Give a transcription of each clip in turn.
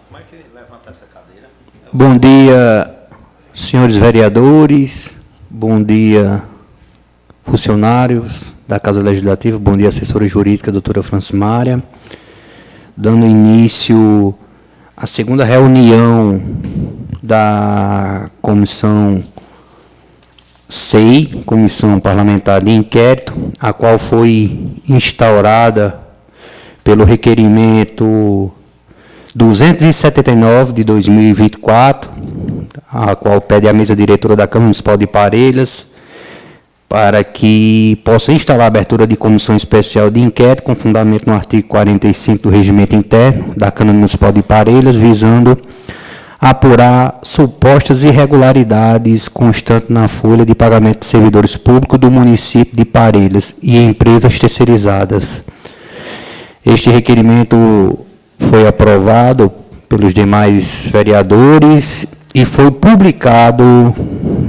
Como é que levanta essa cadeira? Bom dia, senhores vereadores, bom dia, funcionários da Casa Legislativa, bom dia, assessora jurídica, doutora Francimária. Dando início à segunda reunião da Comissão SEI, Comissão Parlamentar de Inquérito, a qual foi instaurada pelo requerimento 279 de 2024, a qual pede à mesa diretora da Câmara Municipal de Parelhas para que possa instalar a abertura de comissão especial de inquérito com fundamento no artigo 45 do Regimento Interno da Câmara Municipal de Parelhas, visando apurar supostas irregularidades constantes na folha de pagamento de servidores públicos do município de Parelhas e empresas terceirizadas. Este requerimento foi aprovado pelos demais vereadores e foi publicado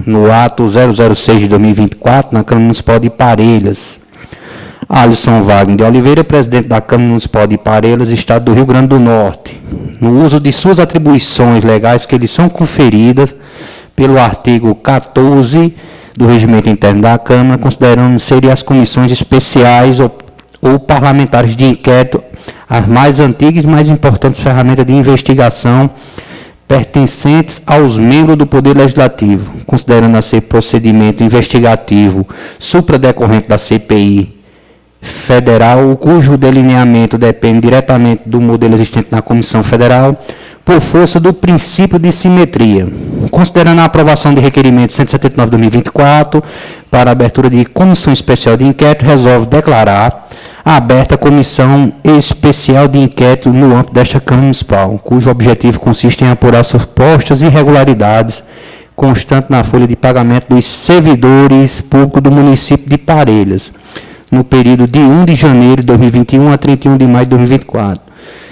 no ato 006 de 2024 na Câmara Municipal de Parelhas. Alisson Wagner de Oliveira, presidente da Câmara Municipal de Parelhas, Estado do Rio Grande do Norte, no uso de suas atribuições legais que lhe são conferidas pelo artigo 14 do Regimento Interno da Câmara, considerando serem as comissões especiais ou parlamentares de inquérito as mais antigas e mais importantes ferramentas de investigação pertencentes aos membros do Poder Legislativo, considerando a ser procedimento investigativo supradecorrente da CPI Federal, cujo delineamento depende diretamente do modelo existente na Comissão Federal, por força do princípio de simetria. Considerando a aprovação de requerimento 179/2024 para a abertura de comissão especial de inquérito, resolve declarar aberta a comissão especial de inquérito no âmbito desta Câmara Municipal, cujo objetivo consiste em apurar supostas irregularidades constantes na folha de pagamento dos servidores públicos do município de Parelhas, no período de 1 de janeiro de 2021 a 31 de maio de 2024,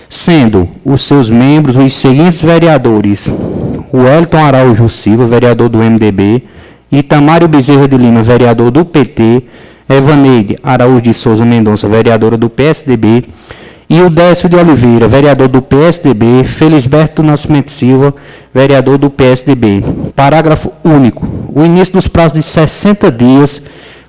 sendo os seus membros os seguintes vereadores: o Wellington Araújo Silva, vereador do MDB, Itamário Bezerra de Lima, vereador do PT, Evaneide Araújo de Souza Mendonça, vereadora do PSDB, e o Décio de Oliveira, vereador do PSDB, Felisberto Nascimento Silva, vereador do PSDB. Parágrafo único. O início dos prazos de 60 dias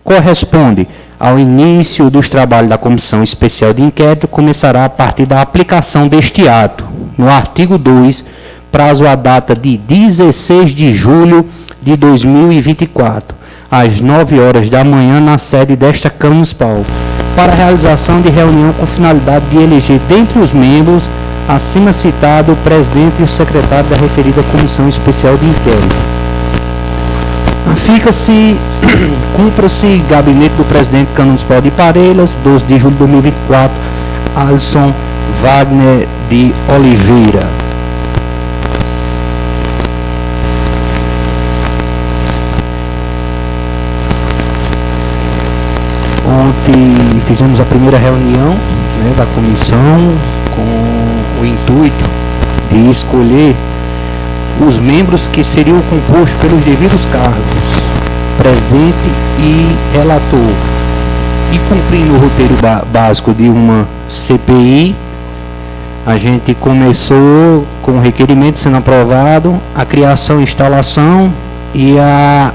corresponde ao início dos trabalhos da Comissão Especial de Inquérito, começará a partir da aplicação deste ato. No artigo 2, prazo à data de 16 de julho de 2024. Às 9 horas da manhã, na sede desta Câmara Municipal, para a realização de reunião com finalidade de eleger dentre os membros acima citado o presidente e o secretário da referida Comissão Especial de Inquérito. Cumpra-se gabinete do presidente da Câmara Municipal de Parelhas, 12 de julho de 2024, Alisson Wagner de Oliveira. Ontem fizemos a primeira reunião, da comissão com o intuito de escolher os membros que seriam compostos pelos devidos cargos, presidente e relator. E cumprindo o roteiro básico de uma CPI, a gente começou com o requerimento sendo aprovado, a criação, instalação e a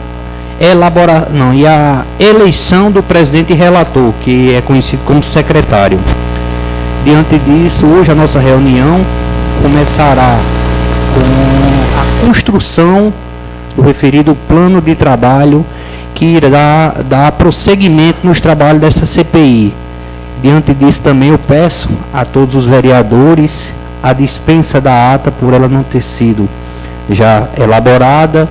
eleição do presidente e relator, que é conhecido como secretário. Diante disso, hoje a nossa reunião começará com a construção do referido plano de trabalho que irá dar prosseguimento nos trabalhos desta CPI. Diante disso também eu peço a todos os vereadores a dispensa da ata por ela não ter sido já elaborada,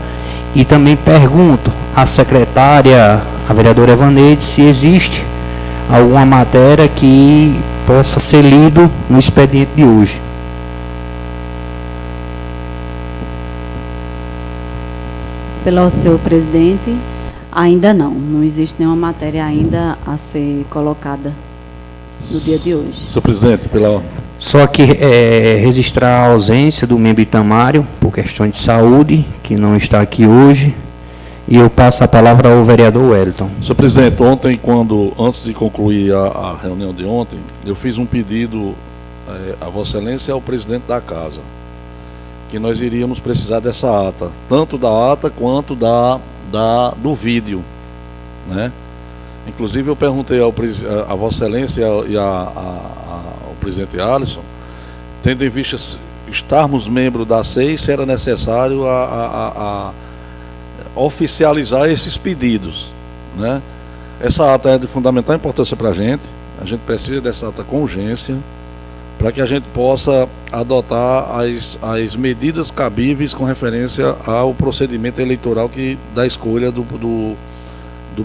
e também pergunto à secretária, a vereadora Evaneide, se existe alguma matéria que possa ser lido no expediente de hoje. Pelo senhor presidente, ainda não existe nenhuma matéria ainda a ser colocada no dia de hoje. Senhor presidente, pela... Só que registrar a ausência do membro Itamário, por questões de saúde, que não está aqui hoje, e eu passo a palavra ao vereador Wellington. Senhor presidente, ontem, antes de concluir a reunião de ontem, eu fiz um pedido a Vossa Excelência e ao presidente da Casa. que nós iríamos precisar dessa ata, tanto da ata quanto do vídeo, né? Inclusive eu perguntei a Vossa Excelência e ao presidente Alisson, tendo em vista estarmos membros da SEI, se era necessário a oficializar esses pedidos, né? Essa ata é de fundamental importância para a gente precisa dessa ata com urgência, para que a gente possa adotar as medidas cabíveis com referência ao procedimento eleitoral da escolha do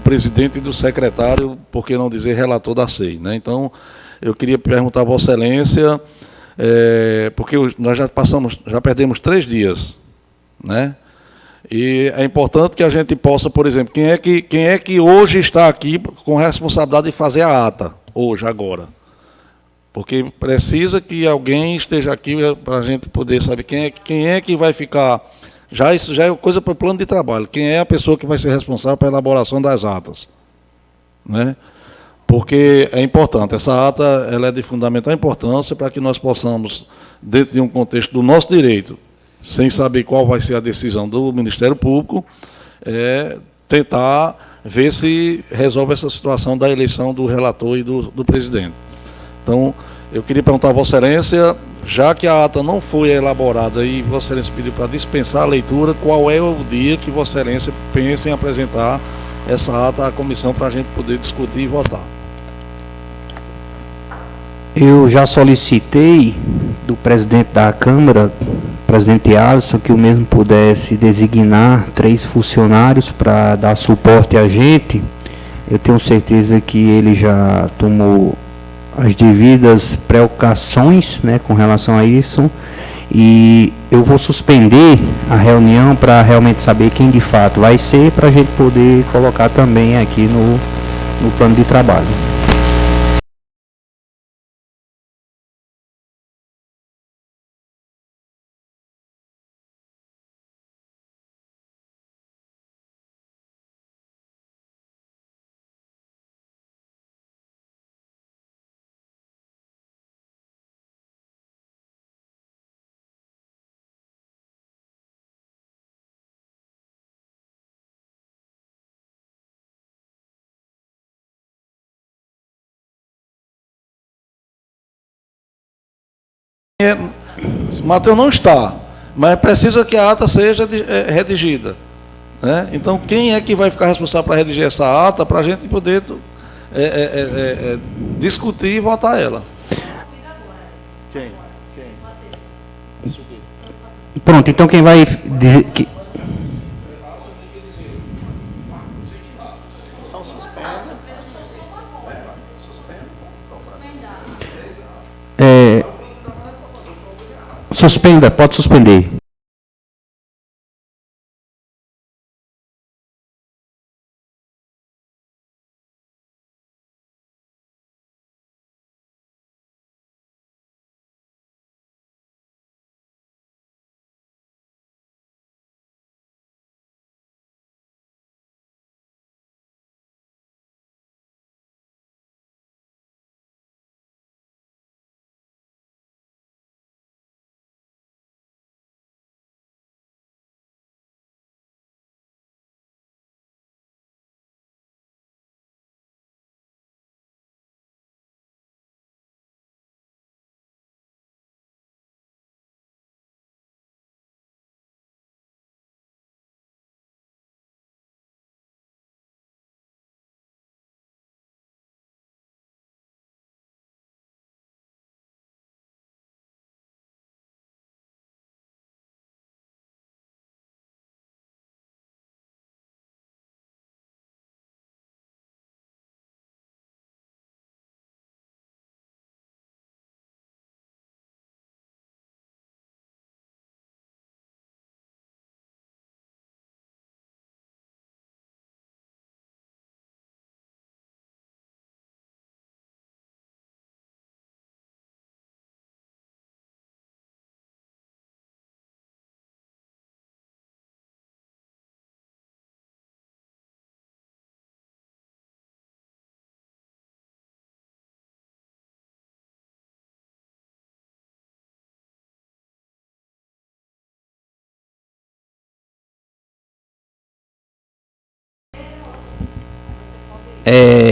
presidente e do secretário, por que não dizer relator da SEI, né? Então, eu queria perguntar a Vossa Excelência, porque nós já perdemos 3 dias, né? E é importante que a gente possa, por exemplo, quem é que hoje está aqui com responsabilidade de fazer a ata, hoje, agora? Porque precisa que alguém esteja aqui para a gente poder saber quem é que vai ficar. Isso já é coisa para o plano de trabalho. Quem é a pessoa que vai ser responsável pela elaboração das atas, né? Porque é importante, essa ata ela é de fundamental importância para que nós possamos, dentro de um contexto do nosso direito, sem saber qual vai ser a decisão do Ministério Público, tentar ver se resolve essa situação da eleição do relator e do presidente. Então, eu queria perguntar a Vossa Excelência, já que a ata não foi elaborada e Vossa Excelência pediu para dispensar a leitura, qual é o dia que Vossa Excelência pensa em apresentar essa ata à comissão para a gente poder discutir e votar? Eu já solicitei do presidente da Câmara, presidente Alisson, que o mesmo pudesse designar 3 funcionários para dar suporte a gente. Eu tenho certeza que ele já tomou as devidas precauções, né, com relação a isso, e eu vou suspender a reunião para realmente saber quem de fato vai ser, para a gente poder colocar também aqui no plano de trabalho. Mateus não está, mas precisa que a ata seja redigida, né? Então, quem é que vai ficar responsável para redigir essa ata, para a gente poder discutir e votar ela? Quem? Pronto, então quem vai dizer que... Então suspenda. Suspenda, pode suspender.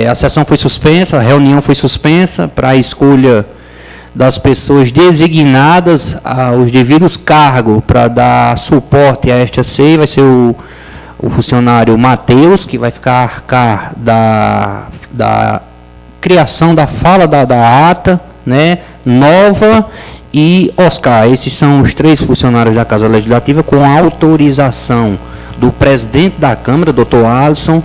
a sessão foi suspensa, a reunião foi suspensa para a escolha das pessoas designadas aos devidos cargos para dar suporte a esta CEI. Vai ser o funcionário Matheus, que vai ficar a arcar da criação da fala da ata, né, nova, e Oscar. Esses são os 3 funcionários da Casa Legislativa com a autorização do presidente da Câmara, doutor Alisson,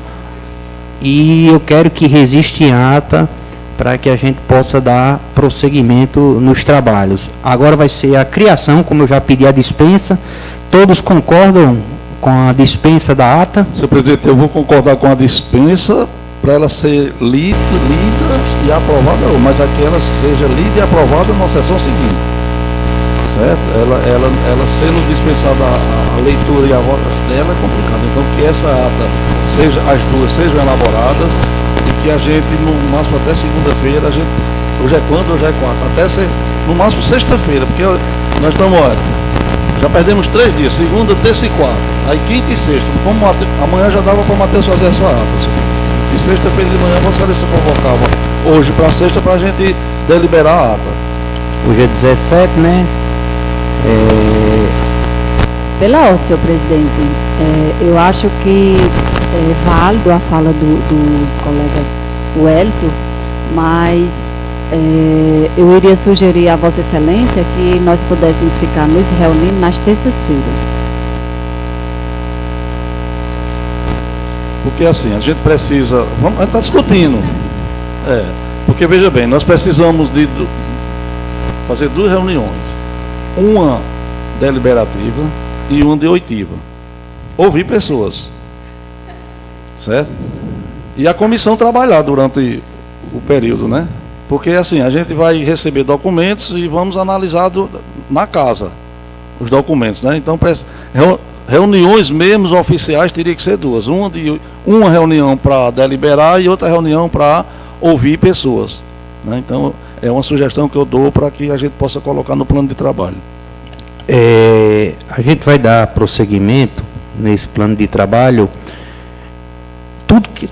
e eu quero que resiste em ata para que a gente possa dar prosseguimento nos trabalhos. Agora vai ser a criação, como eu já pedi, a dispensa. Todos concordam com a dispensa da ata? Senhor presidente, eu vou concordar com a dispensa para ela ser lida e aprovada, mas aqui ela seja lida e aprovada na sessão seguinte. Certo? Ela sendo dispensada a leitura e a votação dela é complicado. Então que essa ata, as duas sejam elaboradas e que a gente, no máximo até segunda-feira, hoje é quando? Hoje é quarta. Até no máximo sexta-feira, porque nós estamos, olha, já perdemos 3 dias, segunda, terça e quarta. Aí quinta e sexta. Como amanhã já dava para o Matheus fazer essa ata. E sexta-feira de manhã Vossa Excelência convocava hoje para sexta para a gente deliberar a ata. Hoje é 17, né? Pela ordem, senhor presidente, eu acho que é válido a fala do colega Wellington, mas eu iria sugerir a Vossa Excelência que nós pudéssemos ficar nos reunindo nas terças-feiras. Porque assim, a gente precisa, a gente está discutindo, porque veja bem, nós precisamos de fazer 2 reuniões, uma deliberativa e uma de oitiva, ouvir pessoas, certo? E a comissão trabalhar durante o período, né? Porque assim, a gente vai receber documentos e vamos analisar na casa os documentos, né? Então, reuniões mesmo oficiais teria que ser 2. Uma reunião para deliberar e outra reunião para ouvir pessoas, né? Então, é uma sugestão que eu dou para que a gente possa colocar no plano de trabalho. A gente vai dar prosseguimento nesse plano de trabalho.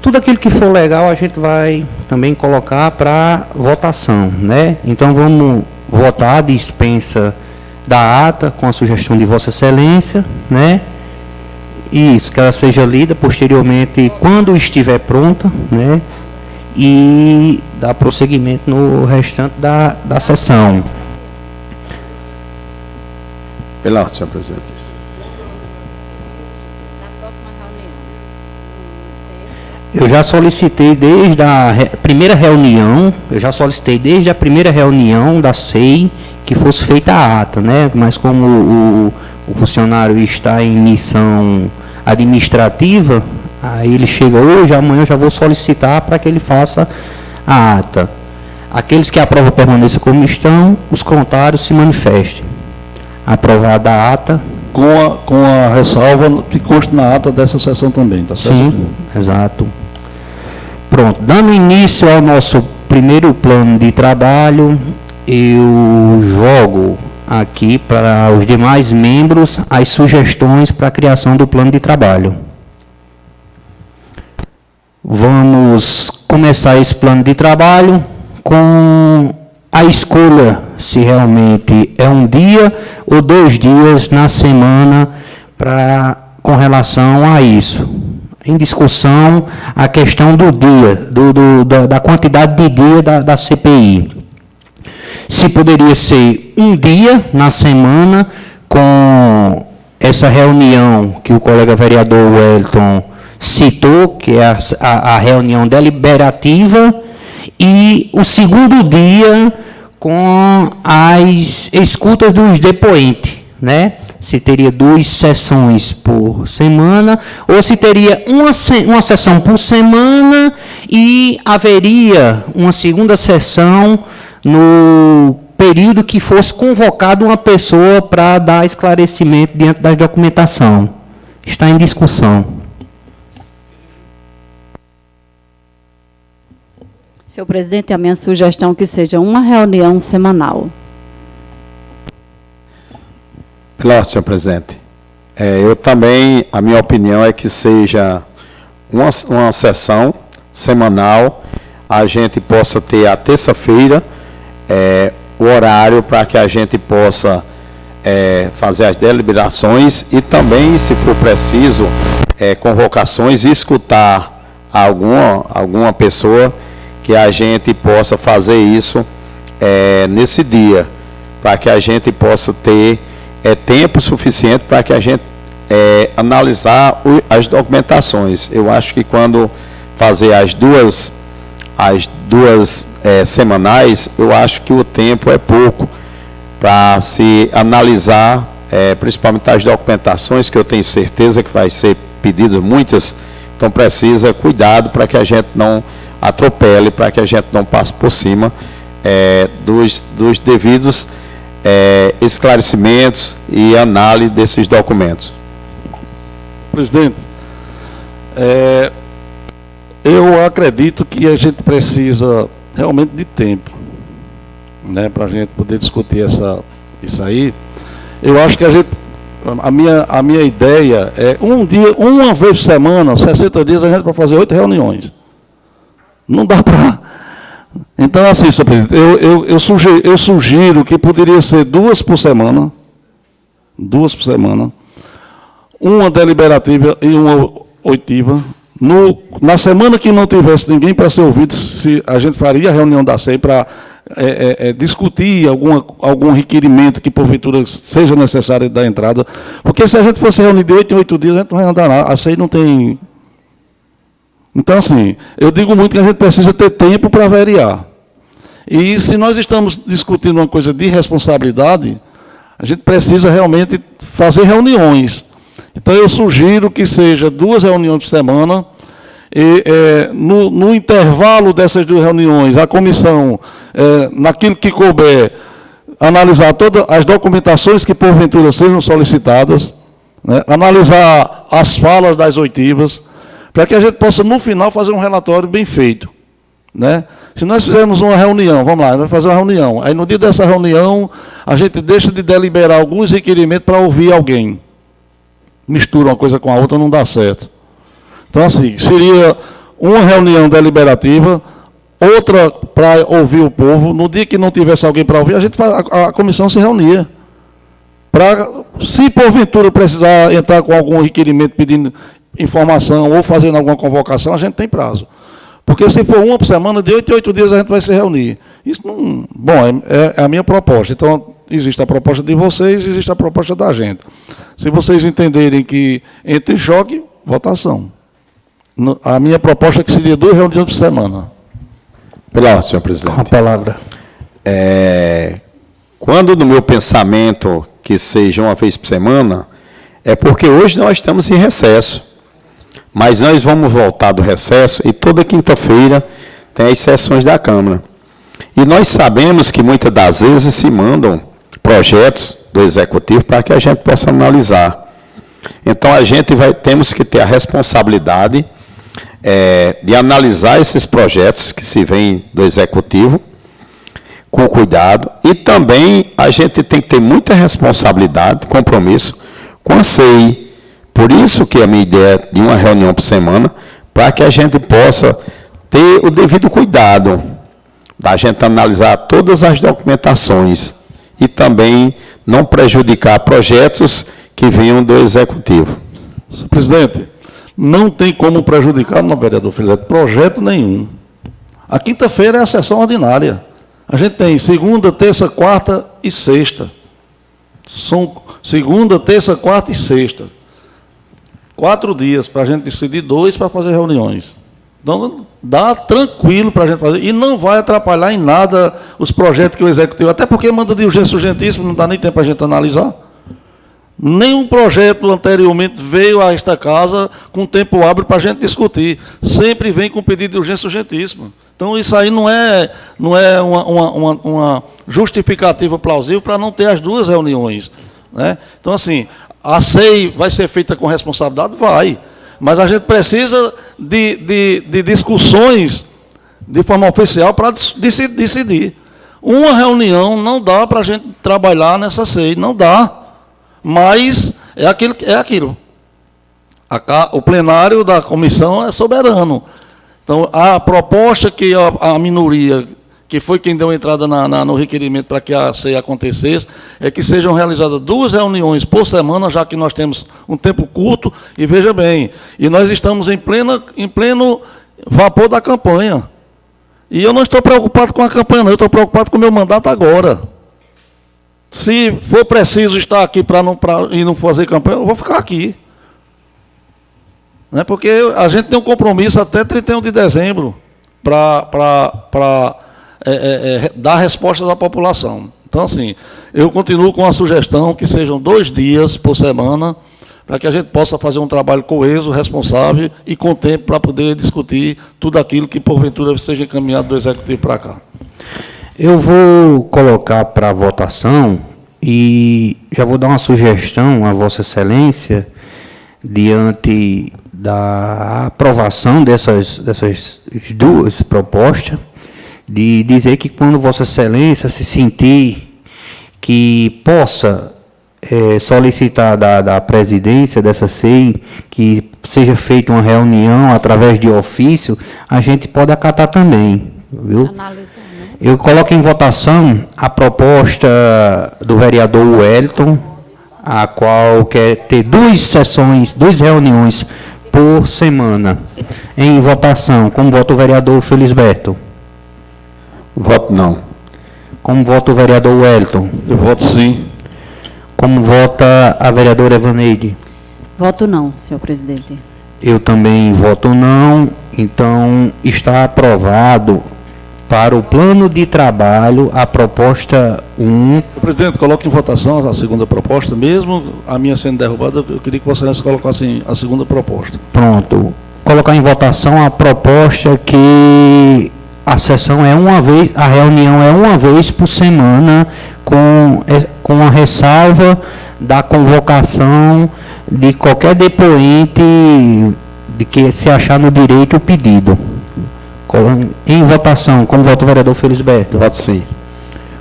Tudo aquilo que for legal a gente vai também colocar para votação, né? Então vamos votar a dispensa da ata com a sugestão de Vossa Excelência, né? E isso, que ela seja lida posteriormente quando estiver pronta, né? E dar prosseguimento no restante da sessão. Pela ordem, senhor presidente. Eu já solicitei desde a primeira reunião, da SEI que fosse feita a ata, né? Mas como o funcionário está em missão administrativa, aí ele chega hoje, amanhã eu já vou solicitar para que ele faça a ata. Aqueles que aprovam permaneçam como estão, os contrários se manifestem. Aprovada a ata. Com a ressalva que conste na ata dessa sessão também, tá certo? Sim, exato. Pronto, dando início ao nosso primeiro plano de trabalho, eu jogo aqui para os demais membros as sugestões para a criação do plano de trabalho. Vamos começar esse plano de trabalho com a escolha se realmente é um dia ou 2 dias na semana com relação a isso. Em discussão a questão do dia, da quantidade de dia da CPI. Se poderia ser um dia na semana com essa reunião que o colega vereador Wellington citou, que é a reunião deliberativa, e o segundo dia com as escutas dos depoentes, né? Se teria 2 sessões por semana, ou se teria uma sessão por semana e haveria uma segunda sessão no período que fosse convocado uma pessoa para dar esclarecimento diante da documentação. Está em discussão. Senhor presidente, a minha sugestão é que seja uma reunião semanal. Pela ordem, senhor presidente. Eu também, a minha opinião é que seja uma sessão semanal, a gente possa ter a terça-feira o horário para que a gente possa fazer as deliberações e também, se for preciso, convocações e escutar alguma pessoa que a gente possa fazer isso nesse dia, para que a gente possa ter tempo suficiente para que a gente analisar as documentações. Eu acho que quando fazer as duas semanais, eu acho que o tempo é pouco para se analisar, principalmente as documentações, que eu tenho certeza que vai ser pedidas muitas, então precisa cuidado para que a gente não atropele, para que a gente não passe por cima dos devidos esclarecimentos e análise desses documentos. Presidente, eu acredito que a gente precisa realmente de tempo, né, para a gente poder discutir isso aí. Eu acho que a minha ideia é uma vez por semana, 60 dias, a gente vai fazer 8 reuniões. Não dá para... Então, assim, senhor presidente, eu sugiro que poderia ser 2 por semana, uma deliberativa e uma oitiva. Na semana que não tivesse ninguém para ser ouvido, se a gente faria a reunião da SEI para discutir algum requerimento que, porventura, seja necessário da entrada. Porque se a gente fosse reunir de 8 em 8 dias, a gente não vai andar lá. A SEI não tem... Então, assim, eu digo muito que a gente precisa ter tempo para averiar. E se nós estamos discutindo uma coisa de responsabilidade, a gente precisa realmente fazer reuniões. Então, eu sugiro que seja 2 reuniões por semana. E, no intervalo dessas 2 reuniões, a comissão, naquilo que couber, analisar todas as documentações que, porventura, sejam solicitadas, né, analisar as falas das oitivas, para que a gente possa, no final, fazer um relatório bem feito, né? Se nós fizermos uma reunião, vamos lá, vamos fazer uma reunião, aí no dia dessa reunião, a gente deixa de deliberar alguns requerimentos para ouvir alguém. Mistura uma coisa com a outra, não dá certo. Então, assim, seria uma reunião deliberativa, outra para ouvir o povo. No dia que não tivesse alguém para ouvir, a comissão se reunia. Se porventura precisar entrar com algum requerimento pedindo informação ou fazendo alguma convocação, a gente tem prazo. Porque se for uma por semana, de 8 em 8 dias a gente vai se reunir. Isso não... Bom, é a minha proposta. Então, existe a proposta de vocês, existe a proposta da gente. Se vocês entenderem que entre em choque, votação. A minha proposta é que seria 2 reuniões por semana. Pela ordem, senhor presidente. Com a palavra. Quando no meu pensamento que seja uma vez por semana, é porque hoje nós estamos em recesso. Mas nós vamos voltar do recesso e toda quinta-feira tem as sessões da Câmara. E nós sabemos que muitas das vezes se mandam projetos do Executivo para que a gente possa analisar. Então, temos que ter a responsabilidade de analisar esses projetos que se vêm do Executivo, com cuidado, e também a gente tem que ter muita responsabilidade, compromisso com a SEI. Por isso que a minha ideia é de uma reunião por semana, para que a gente possa ter o devido cuidado da gente analisar todas as documentações e também não prejudicar projetos que venham do Executivo. Senhor presidente, não tem como prejudicar, não, vereador Filete, projeto nenhum. A quinta-feira é a sessão ordinária. A gente tem segunda, terça, quarta e sexta. São segunda, terça, quarta e sexta. 4 dias para a gente decidir, 2 para fazer reuniões. Então, dá tranquilo para a gente fazer. E não vai atrapalhar em nada os projetos que o Executivo... Até porque manda de urgência urgentíssima, não dá nem tempo para a gente analisar. Nenhum projeto anteriormente veio a esta casa com tempo hábil para a gente discutir. Sempre vem com pedido de urgência urgentíssima. Então, isso aí não é uma justificativa plausível para não ter as 2 reuniões, né? Então, assim, a SEI vai ser feita com responsabilidade? Vai. Mas a gente precisa de discussões de forma oficial para decidir. Uma reunião não dá para a gente trabalhar nessa SEI, não dá. Mas é aquilo. O plenário da comissão é soberano. Então, a proposta que a minoria, que foi quem deu entrada no requerimento para que a ceia acontecesse, é que sejam realizadas 2 reuniões por semana, já que nós temos um tempo curto, e veja bem, e nós estamos em pleno vapor da campanha. E eu não estou preocupado com a campanha, não, eu estou preocupado com o meu mandato agora. Se for preciso estar aqui e não fazer campanha, eu vou ficar aqui. Né? Porque a gente tem um compromisso até 31 de dezembro para dar respostas à população. Então, assim, eu continuo com a sugestão que sejam 2 dias por semana, para que a gente possa fazer um trabalho coeso, responsável e com tempo para poder discutir tudo aquilo que, porventura, seja encaminhado do Executivo para cá. Eu vou colocar para votação e já vou dar uma sugestão a Vossa Excelência, diante da aprovação dessas 2 propostas, de dizer que quando Vossa Excelência se sentir que possa solicitar da presidência dessa SEI que seja feita uma reunião através de ofício, a gente pode acatar também, viu? Eu coloco em votação a proposta do vereador Wellington, a qual quer ter 2 sessões, 2 reuniões por semana. Em votação, como vota o vereador Felisberto? Voto não. Como vota o vereador Wellington? Eu voto sim. Como vota a vereadora Evaneide? Voto não, senhor presidente. Eu também voto não, então está aprovado para o plano de trabalho a proposta 1. Presidente, coloque em votação a segunda proposta, mesmo a minha sendo derrubada, eu queria que Vossa Excelência colocasse a segunda proposta. Pronto. Colocar em votação a proposta que a sessão é uma vez, a reunião é uma vez por semana, com a ressalva da convocação de qualquer depoente de que se achar no direito o pedido. Em votação, como vota o vereador Felisberto? Voto sim.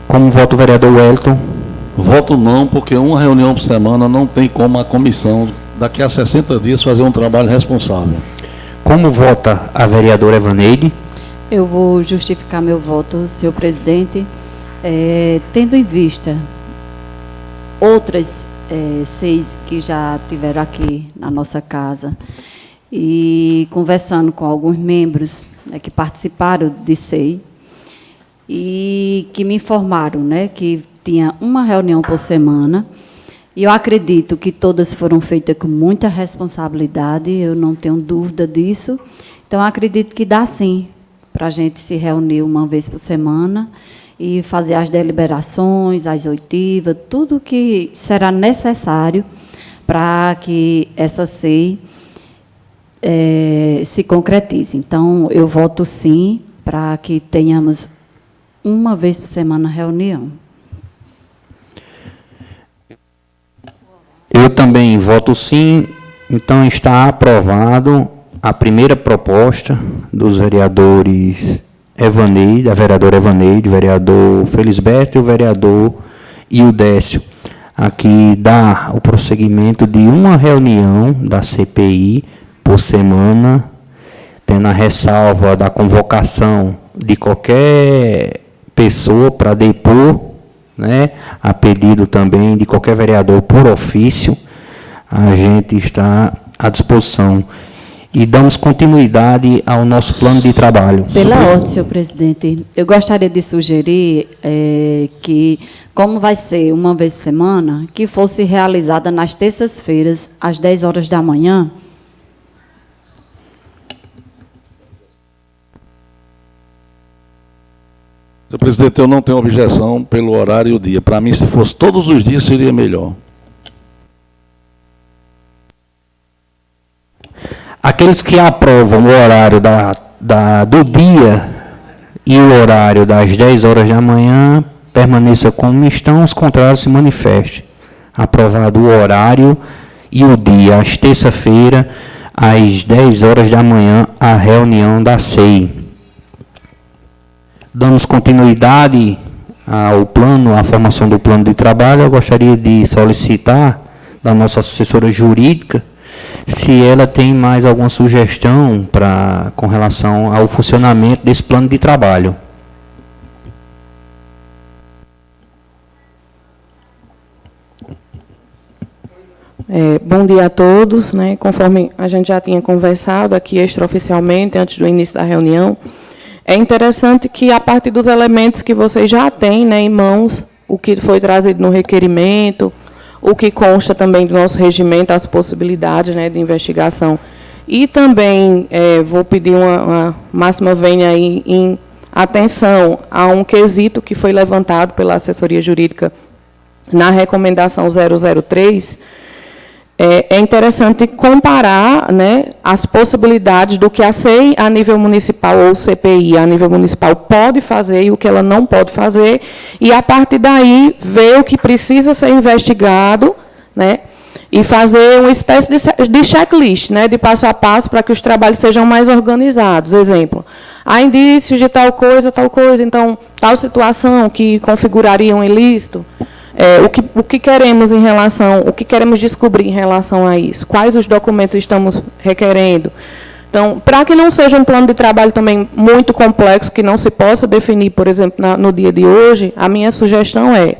Como vota o vereador Wellington? Voto não, porque uma reunião por semana não tem como a comissão, daqui a 60 dias, fazer um trabalho responsável. Como vota a vereadora Evaneide? Eu vou justificar meu voto, senhor presidente, tendo em vista outras 6 que já tiveram aqui na nossa casa e conversando com alguns membros que participaram de SEI e que me informaram, que tinha uma reunião por semana, e eu acredito que todas foram feitas com muita responsabilidade, eu não tenho dúvida disso, então acredito que dá sim para a gente se reunir uma vez por semana e fazer as deliberações, as oitivas, tudo que será necessário para que essa SEI se concretize. Então, eu voto sim para que tenhamos uma vez por semana reunião. Eu também voto sim, então está aprovado a primeira proposta dos vereadores Evaneide, a vereadora Evaneide, o vereador Felisberto e o vereador Ildécio. Aqui dá o prosseguimento de uma reunião da CPI por semana, tendo a ressalva da convocação de qualquer pessoa para depor, a pedido também de qualquer vereador por ofício, a gente está à disposição. E damos continuidade ao nosso plano de trabalho. Pela ordem, senhor presidente, eu gostaria de sugerir que, como vai ser uma vez por semana, que fosse realizada nas terças-feiras, às 10 horas da manhã. Senhor presidente, eu não tenho objeção pelo horário e o dia. Para mim, se fosse todos os dias, seria melhor. Aqueles que aprovam o horário do dia e o horário das 10 horas da manhã, permaneça como estão, os contrários se manifestem. Aprovado o horário e o dia, às terça-feira, às 10 horas da manhã, a reunião da SEI. Damos continuidade ao plano, à formação do plano de trabalho. Eu gostaria de solicitar da nossa assessora jurídica se ela tem mais alguma sugestão com relação ao funcionamento desse plano de trabalho. Bom dia a todos, né? Conforme a gente já tinha conversado aqui extraoficialmente, antes do início da reunião, é interessante que, a partir dos elementos que vocês já têm, né, em mãos, o que foi trazido no requerimento, o que consta também do nosso regimento, as possibilidades, né, de investigação, e também vou pedir uma máxima vênia aí em atenção a um quesito que foi levantado pela assessoria jurídica na recomendação 003. É interessante comparar, né, as possibilidades do que a SEI a nível municipal ou o CPI a nível municipal pode fazer e o que ela não pode fazer, e, a partir daí, ver o que precisa ser investigado, né, e fazer uma espécie de checklist, né, de passo a passo, para que os trabalhos sejam mais organizados. Exemplo, há indícios de tal coisa, então, tal situação que configuraria um ilícito. O que queremos em relação, o que queremos descobrir em relação a isso? Quais os documentos estamos requerendo? Então, para que não seja um plano de trabalho também muito complexo, que não se possa definir, por exemplo, no dia de hoje, a minha sugestão é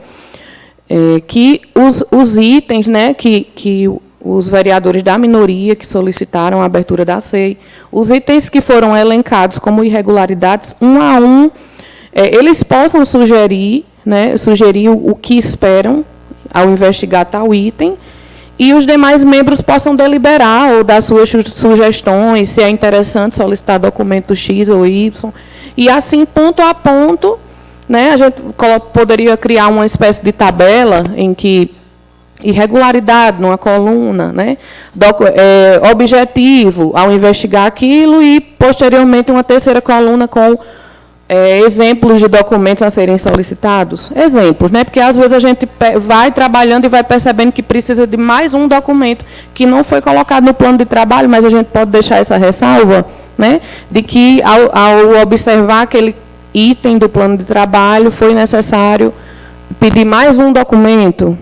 que os itens, né, que os vereadores da minoria que solicitaram a abertura da SEI, os itens que foram elencados como irregularidades, um a um, eles possam sugerir, né, sugerir o que esperam ao investigar tal item, e os demais membros possam deliberar ou dar suas sugestões, se é interessante solicitar documento X ou Y, e assim, ponto a ponto, né, a gente poderia criar uma espécie de tabela em que irregularidade numa coluna, né, objetivo ao investigar aquilo, e, posteriormente, uma terceira coluna com exemplos de documentos a serem solicitados. Exemplos, né? Porque, às vezes, a gente vai trabalhando e vai percebendo que precisa de mais um documento que não foi colocado no plano de trabalho, mas a gente pode deixar essa ressalva, né, de que, ao observar aquele item do plano de trabalho, foi necessário pedir mais um documento.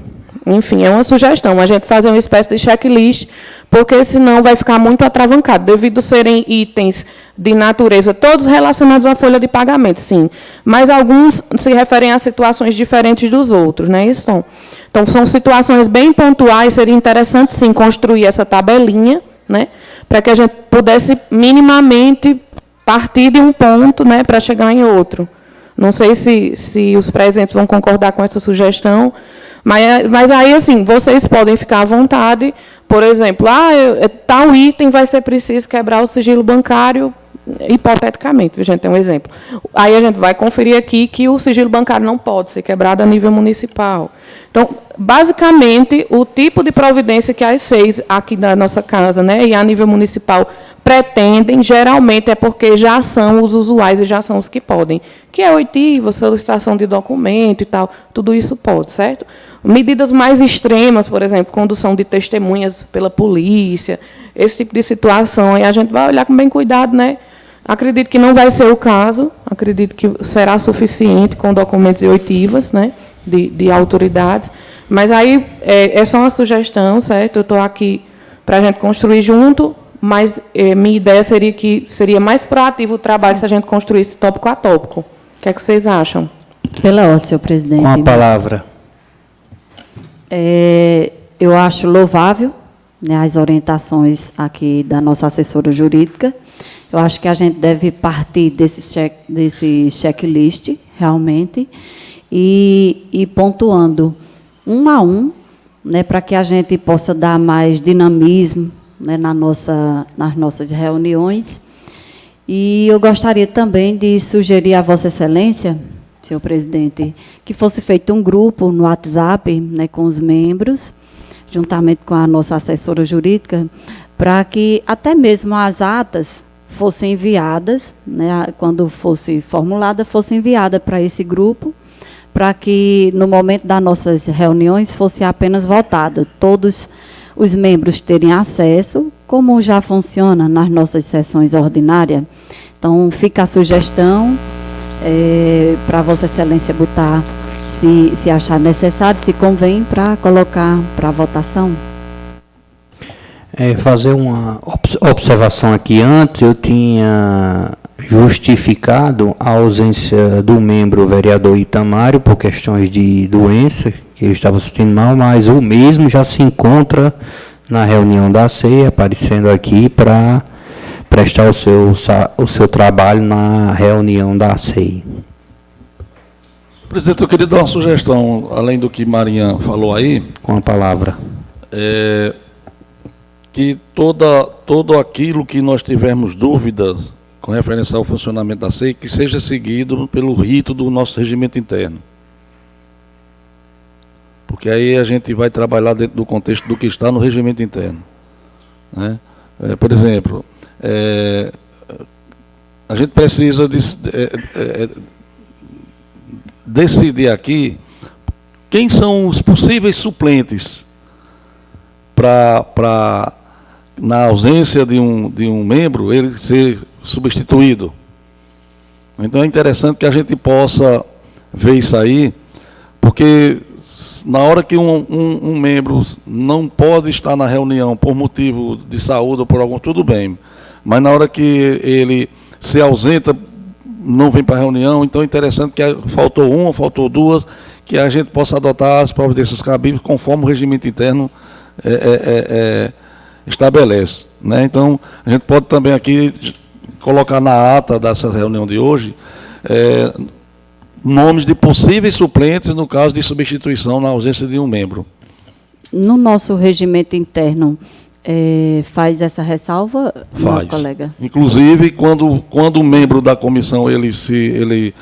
Enfim, é uma sugestão, a gente fazer uma espécie de checklist, porque senão vai ficar muito atravancado, devido a serem itens de natureza, todos relacionados à folha de pagamento, sim, mas alguns se referem a situações diferentes dos outros, não é isso, Tom? Então, são situações bem pontuais, seria interessante, sim, construir essa tabelinha, né, para que a gente pudesse minimamente partir de um ponto, né, para chegar em outro. Não sei se os presentes vão concordar com essa sugestão, mas aí, assim, vocês podem ficar à vontade. Por exemplo, tal item vai ser preciso quebrar o sigilo bancário, hipoteticamente, a gente tem um exemplo. Aí a gente vai conferir aqui que o sigilo bancário não pode ser quebrado a nível municipal. Então, basicamente, o tipo de providência que as SEIs aqui da nossa casa, né, e a nível municipal pretendem, geralmente é porque já são os usuais e já são os que podem, que é oitiva, solicitação de documento e tal, tudo isso pode, certo? Medidas mais extremas, por exemplo, condução de testemunhas pela polícia, esse tipo de situação, aí a gente vai olhar com bem cuidado, né? Acredito que não vai ser o caso, acredito que será suficiente com documentos e oitivas, né, de autoridades, mas aí é só uma sugestão, certo? Eu estou aqui para a gente construir junto, mas minha ideia seria que seria mais proativo o trabalho, sim, se a gente construísse tópico a tópico. O que é que vocês acham? Pela ordem, senhor presidente. Com a palavra. Eu acho louvável, né, as orientações aqui da nossa assessora jurídica. Eu acho que a gente deve partir desse checklist, realmente, e pontuando um a um, né, para que a gente possa dar mais dinamismo, né, nas nossas reuniões. E eu gostaria também de sugerir a Vossa Excelência, senhor presidente, que fosse feito um grupo no WhatsApp, né, com os membros, juntamente com a nossa assessora jurídica, para que até mesmo as atas fossem enviadas, né, quando fosse formulada, fosse enviada para esse grupo, para que no momento das nossas reuniões fosse apenas votado, todos os membros terem acesso, como já funciona nas nossas sessões ordinárias. Então, fica a sugestão para Vossa Excelência botar, se achar necessário, se convém, para colocar para votação. Fazer uma observação aqui. Antes eu tinha justificado a ausência do membro vereador Itamário por questões de doença, que ele estava se sentindo mal, mas o mesmo já se encontra na reunião da CEI, aparecendo aqui para prestar o seu trabalho na reunião da CEI. Presidente, eu queria dar uma sugestão, além do que Marinha falou aí. Com a palavra. Que todo aquilo que nós tivermos dúvidas com referência ao funcionamento da CEI, que seja seguido pelo rito do nosso regimento interno. Porque aí a gente vai trabalhar dentro do contexto do que está no regimento interno. Né? Por exemplo, a gente precisa decidir aqui quem são os possíveis suplentes para na ausência de um membro, ele ser substituído. Então é interessante que a gente possa ver isso aí, porque na hora que um membro não pode estar na reunião por motivo de saúde ou por algum, tudo bem, mas na hora que ele se ausenta, não vem para a reunião, então é interessante que faltou uma, faltou duas, que a gente possa adotar as providências cabíveis conforme o regimento interno estabelece. Né? Então, a gente pode também aqui colocar na ata dessa reunião de hoje nomes de possíveis suplentes no caso de substituição na ausência de um membro. No nosso regimento interno, faz essa ressalva, faz, colega? Inclusive, quando o membro da comissão ele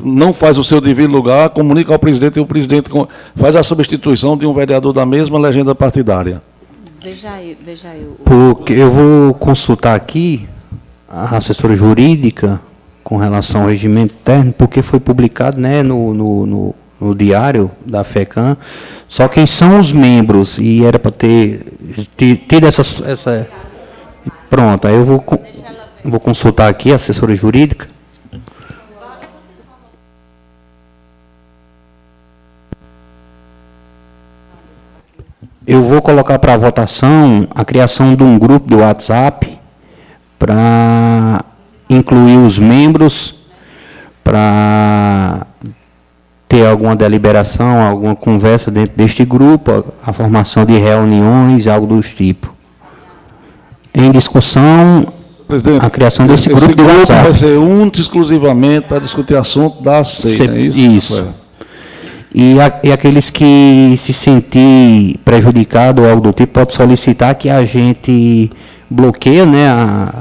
não faz o seu devido lugar, comunica ao presidente e o presidente faz a substituição de um vereador da mesma legenda partidária. Veja aí. Porque eu vou consultar aqui a assessora jurídica com relação ao regimento interno, porque foi publicado, né, no diário da FECAM, só quem são os membros, e era para ter tido essa... Pronto, aí eu vou consultar aqui a assessora jurídica. Eu vou colocar para votação a criação de um grupo do WhatsApp para incluir os membros, para ter alguma deliberação, alguma conversa dentro deste grupo, a formação de reuniões, algo do tipo. Em discussão, presidente, a criação desse grupo do grupo WhatsApp. Vai ser exclusivamente para discutir assunto da CEI, não é isso? Isso. E aqueles que se sentir prejudicado ou algo do tipo, pode solicitar que a gente bloqueie, né,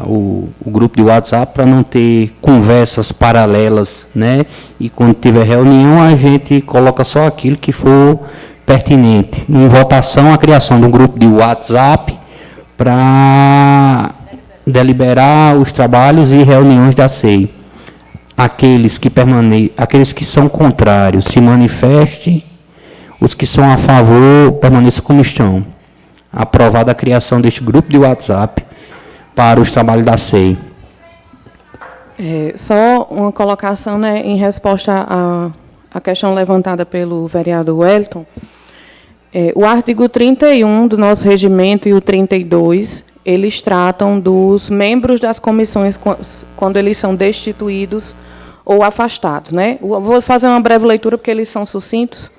o grupo de WhatsApp para não ter conversas paralelas, né? E quando tiver reunião, a gente coloca só aquilo que for pertinente. Em votação, a criação de um grupo de WhatsApp para deliberar os trabalhos e reuniões da CEI. Aqueles que são contrários se manifestem, os que são a favor permaneçam como estão. Aprovada a criação deste grupo de WhatsApp para os trabalhos da CEI. Só uma colocação, né, em resposta à questão levantada pelo vereador Wellington. O artigo 31 do nosso regimento e o 32, eles tratam dos membros das comissões quando eles são destituídos ou afastados. Né? Vou fazer uma breve leitura, porque eles são sucintos.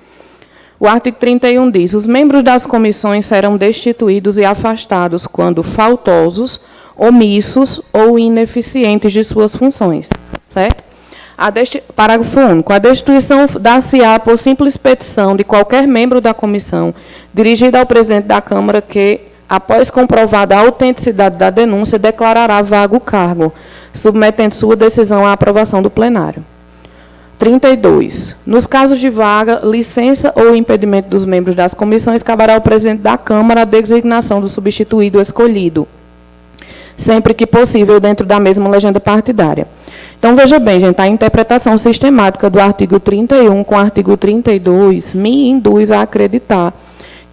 O artigo 31 diz: os membros das comissões serão destituídos e afastados quando faltosos, omissos ou ineficientes de suas funções. Certo? Parágrafo único. A destituição dar-se-á por simples petição de qualquer membro da comissão, dirigida ao presidente da Câmara, que, após comprovada a autenticidade da denúncia, declarará vago o cargo, submetendo sua decisão à aprovação do plenário. 32. Nos casos de vaga, licença ou impedimento dos membros das comissões, caberá ao presidente da Câmara a designação do substituído escolhido, sempre que possível, dentro da mesma legenda partidária. Então, veja bem, gente, a interpretação sistemática do artigo 31 com o artigo 32 me induz a acreditar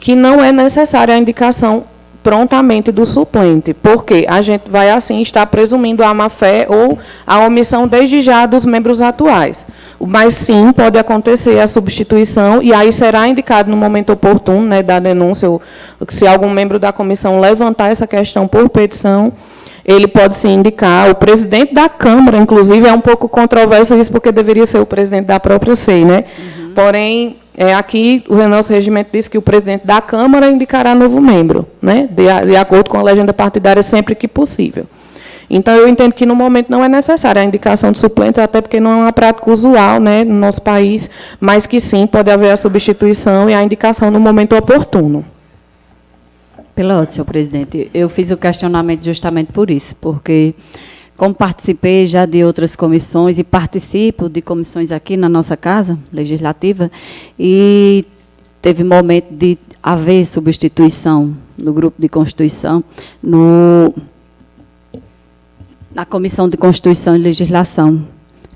que não é necessária a indicação prontamente do suplente, porque a gente vai, assim, estar presumindo a má-fé ou a omissão desde já dos membros atuais. Mas, sim, pode acontecer a substituição, e aí será indicado no momento oportuno, né, da denúncia, ou se algum membro da comissão levantar essa questão por petição, ele pode se indicar. O presidente da Câmara, inclusive, é um pouco controverso isso, porque deveria ser o presidente da própria SEI, né? Porém, aqui o nosso regimento diz que o presidente da Câmara indicará novo membro, né? De acordo com a legenda partidária, sempre que possível. Então, eu entendo que, no momento, não é necessária a indicação de suplentes, até porque não é uma prática usual, né, no nosso país, mas que, sim, pode haver a substituição e a indicação no momento oportuno. Pela ordem, senhor presidente. Eu fiz o questionamento justamente por isso, porque, como participei já de outras comissões e participo de comissões aqui na nossa Casa Legislativa, e teve momento de haver substituição no grupo de Constituição, na Comissão de Constituição e Legislação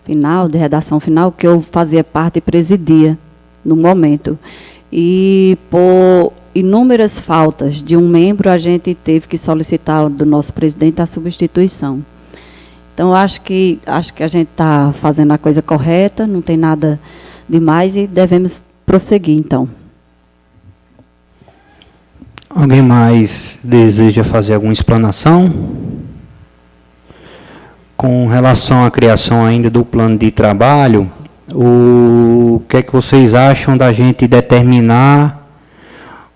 final, de redação final, que eu fazia parte e presidia no momento. E, por inúmeras faltas de um membro, a gente teve que solicitar do nosso presidente a substituição. Então, acho que a gente está fazendo a coisa correta, não tem nada demais e devemos prosseguir, então. Alguém mais deseja fazer alguma explanação? Com relação à criação ainda do plano de trabalho, o que é que vocês acham da gente determinar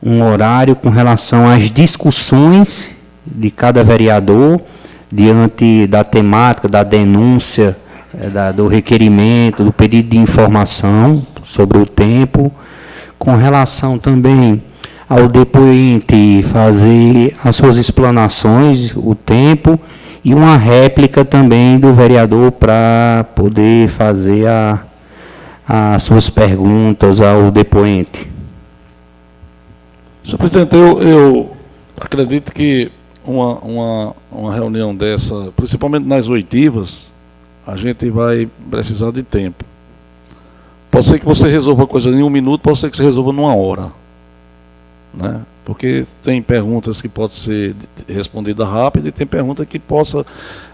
um horário com relação às discussões de cada vereador diante da temática, da denúncia, do requerimento, do pedido de informação sobre o tempo, com relação também ao depoente fazer as suas explanações, o tempo, e uma réplica também do vereador para poder fazer as suas perguntas ao depoente. Senhor presidente, eu acredito que uma reunião dessa, principalmente nas oitivas, a gente vai precisar de tempo. Pode ser que você resolva a coisa em 1 minuto, pode ser que você resolva numa hora, né? Porque tem perguntas que podem ser respondidas rápido e tem perguntas que possa,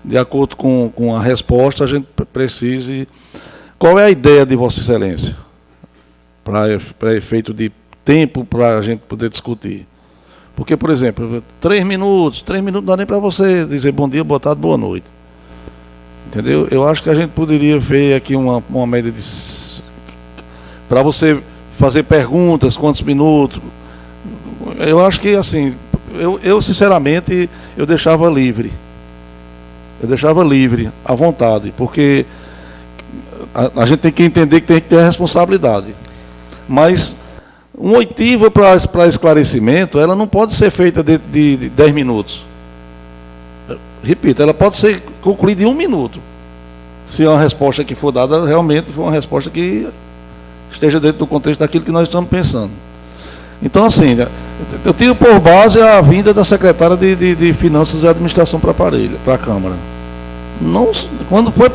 de acordo com a resposta, a gente precise... Qual é a ideia de Vossa Excelência para efeito de tempo para a gente poder discutir? Porque, por exemplo, 3 minutos não dá nem para você dizer bom dia, boa tarde, boa noite. Entendeu? Eu acho que a gente poderia ver aqui uma média de... Para você fazer perguntas, quantos minutos... Eu acho que, assim, eu sinceramente, eu deixava livre. Eu deixava livre, à vontade, porque a gente tem que entender que tem que ter a responsabilidade. Mas uma oitiva para esclarecimento, ela não pode ser feita de 10 minutos. Repito, ela pode ser concluída em 1 minuto. Se a resposta que for dada realmente for uma resposta que esteja dentro do contexto daquilo que nós estamos pensando. Então, assim, eu tiro por base a vinda da secretária de Finanças e Administração para a Câmara. Não, quando foi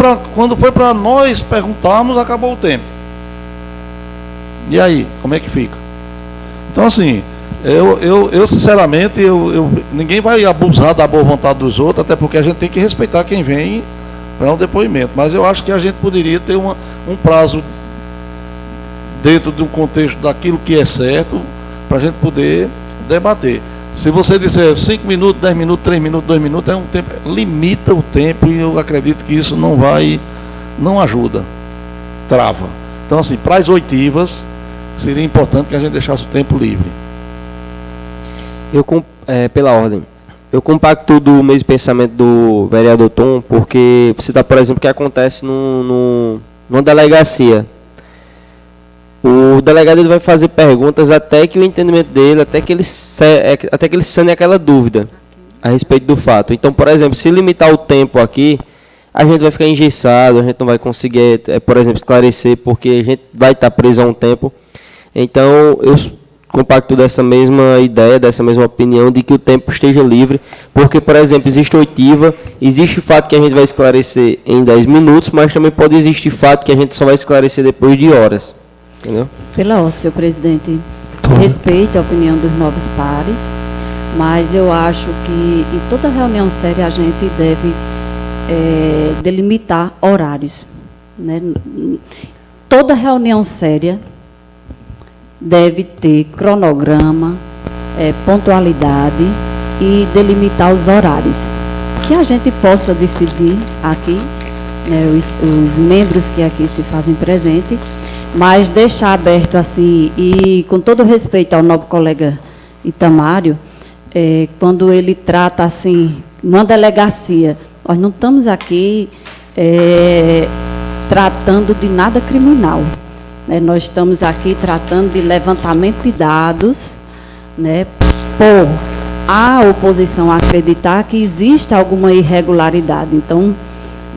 para nós perguntarmos, acabou o tempo. E aí, como é que fica? Então, assim, eu sinceramente, ninguém vai abusar da boa vontade dos outros, até porque a gente tem que respeitar quem vem para um depoimento. Mas eu acho que a gente poderia ter um prazo dentro do contexto daquilo que é certo, para a gente poder debater. Se você disser 5 minutos, 10 minutos, 3 minutos, 2 minutos, é um tempo, limita o tempo, e eu acredito que isso não ajuda, trava. Então, assim, para as oitivas, seria importante que a gente deixasse o tempo livre. Pela ordem, eu compacto do mesmo pensamento do vereador Tom, porque você dá, por exemplo, o que acontece numa delegacia. O delegado ele vai fazer perguntas até que o entendimento dele, até que ele sane aquela dúvida a respeito do fato. Então, por exemplo, se limitar o tempo aqui, a gente vai ficar engessado, a gente não vai conseguir, por exemplo, esclarecer, porque a gente vai estar preso a um tempo. Então, eu compacto dessa mesma ideia, dessa mesma opinião, de que o tempo esteja livre, porque, por exemplo, existe oitiva, existe fato que a gente vai esclarecer em 10 minutos, mas também pode existir fato que a gente só vai esclarecer depois de horas. Entendeu? Pela ordem, senhor presidente, respeito a opinião dos nobres pares, mas eu acho que em toda reunião séria a gente deve delimitar horários, né? Toda reunião séria deve ter cronograma, pontualidade e delimitar os horários. Que a gente possa decidir aqui, né, os membros que aqui se fazem presente, mas deixar aberto assim, e com todo respeito ao nobre colega Itamário, quando ele trata assim, numa delegacia, nós não estamos aqui tratando de nada criminal, né? Nós estamos aqui tratando de levantamento de dados, né, por a oposição acreditar que existe alguma irregularidade. Então,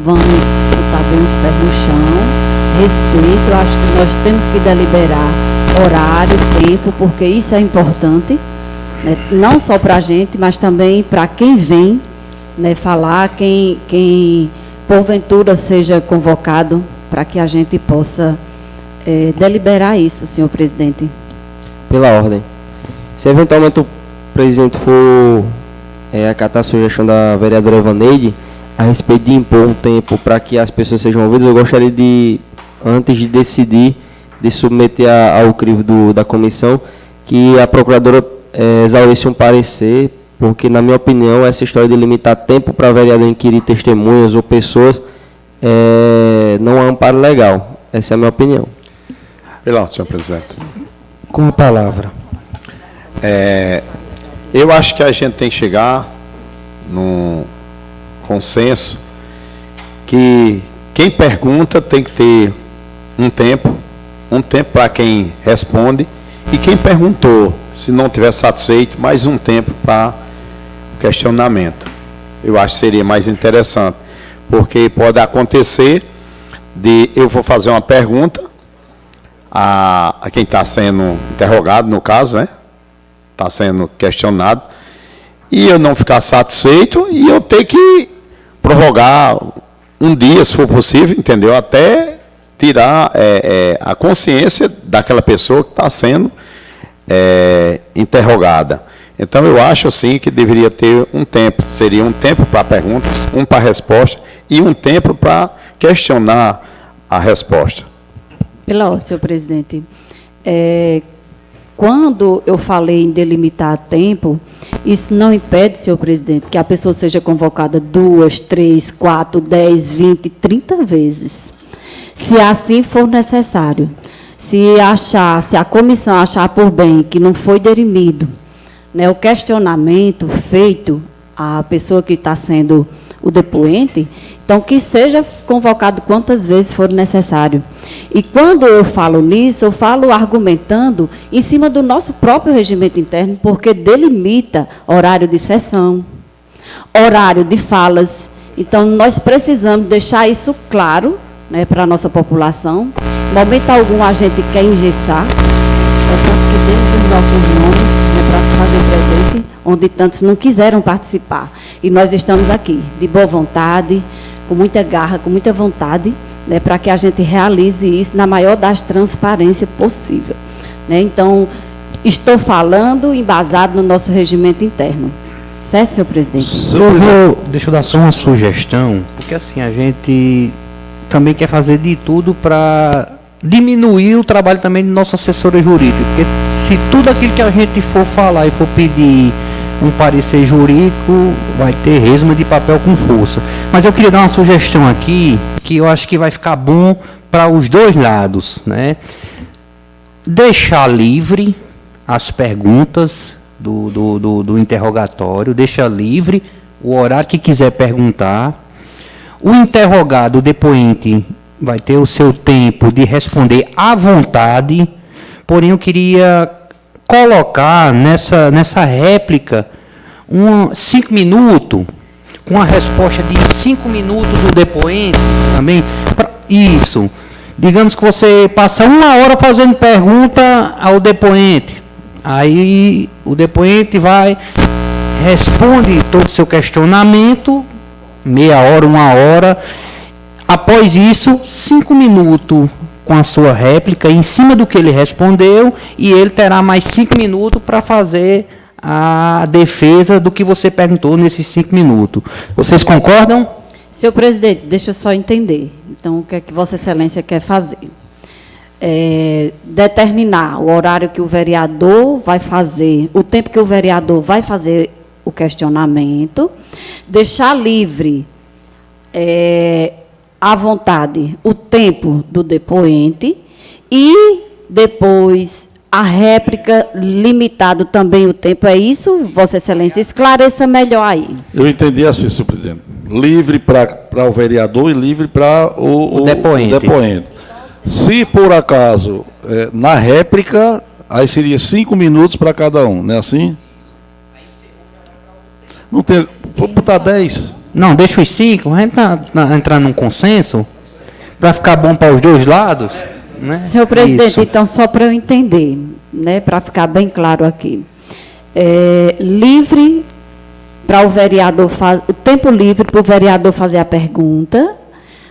vamos botar bem os pés no chão, respeito. Eu acho que nós temos que deliberar horário, tempo, porque isso é importante, né, não só para a gente, mas também para quem vem, né, falar, quem porventura seja convocado, para que a gente possa deliberar isso, senhor presidente. Pela ordem. Se eventualmente o presidente for acatar a sugestão da vereadora Evaneide a respeito de impor um tempo para que as pessoas sejam ouvidas, eu gostaria de, antes de decidir, de submeter ao crivo da comissão, que a procuradora exaurisse um parecer, porque, na minha opinião, essa história de limitar tempo para vereador inquirir testemunhas ou pessoas não é um amparo legal. Essa é a minha opinião. Pela ordem, senhor presidente. Com a palavra. Eu acho que a gente tem que chegar num consenso que quem pergunta tem que ter um tempo para quem responde, e quem perguntou, se não estiver satisfeito, mais um tempo para questionamento. Eu acho que seria mais interessante, porque pode acontecer de eu vou fazer uma pergunta a quem está sendo interrogado, no caso, né? Está sendo questionado, e eu não ficar satisfeito e eu ter que prorrogar um dia, se for possível, entendeu? Até tirar a consciência daquela pessoa que está sendo interrogada. Então, eu acho, assim, que deveria ter um tempo. Seria um tempo para perguntas, um para resposta e um tempo para questionar a resposta. Pela ordem, senhor presidente. Quando eu falei em delimitar tempo, isso não impede, senhor presidente, que a pessoa seja convocada 2, 3, 4, 10, 20, 30 vezes. Se assim for necessário. Se a comissão achar por bem que não foi dirimido, né, o questionamento feito à pessoa que está sendo o depoente, então que seja convocado quantas vezes for necessário. E quando eu falo nisso, eu falo argumentando em cima do nosso próprio regimento interno, porque delimita horário de sessão, horário de falas. Então, nós precisamos deixar isso claro, né, para a nossa população. Em momento algum a gente quer engessar, é só que dentro dos nossos nomes, né, para se fazer presente, onde tantos não quiseram participar. E nós estamos aqui, de boa vontade, com muita garra, com muita vontade, né, para que a gente realize isso na maior das transparências possível. Né? Então, estou falando embasado no nosso regimento interno. Certo, senhor presidente? Deixa eu dar só uma sugestão, porque assim, a gente também quer fazer de tudo para diminuir o trabalho também de nossa assessora jurídica, porque se tudo aquilo que a gente for falar e for pedir um parecer jurídico, vai ter resma de papel com força. Mas eu queria dar uma sugestão aqui, que eu acho que vai ficar bom para os dois lados, né? Deixar livre as perguntas do interrogatório, deixa livre o horário que quiser perguntar. O interrogado, o depoente, vai ter o seu tempo de responder à vontade, porém eu queria colocar nessa réplica 5 minutos, com a resposta de 5 minutos do depoente também. Isso. Digamos que você passa 1 hora fazendo pergunta ao depoente. Aí o depoente responde todo o seu questionamento, meia hora, 1 hora. Após isso, 5 minutos com a sua réplica em cima do que ele respondeu, e ele terá mais 5 minutos para fazer a defesa do que você perguntou nesses 5 minutos. Vocês concordam? Senhor presidente, deixa eu só entender. Então, o que é que Vossa Excelência quer fazer? Determinar o horário que o vereador vai fazer, o tempo que o vereador vai fazer o questionamento, deixar livre à vontade o tempo do depoente e depois a réplica limitado também o tempo. É isso, Vossa Excelência? Esclareça melhor aí. Eu entendi assim, senhor presidente. Livre para o vereador e livre para o depoente. Se por acaso, na réplica, aí seria 5 minutos para cada um, não é assim? Não tem. Vou botar 10. Não, deixa os 5, vamos entrar num consenso, para ficar bom para os dois lados. Né? Senhor presidente, Isso. então, só para eu entender, né, para ficar bem claro aqui. Livre para o vereador, o tempo livre para o vereador fazer a pergunta,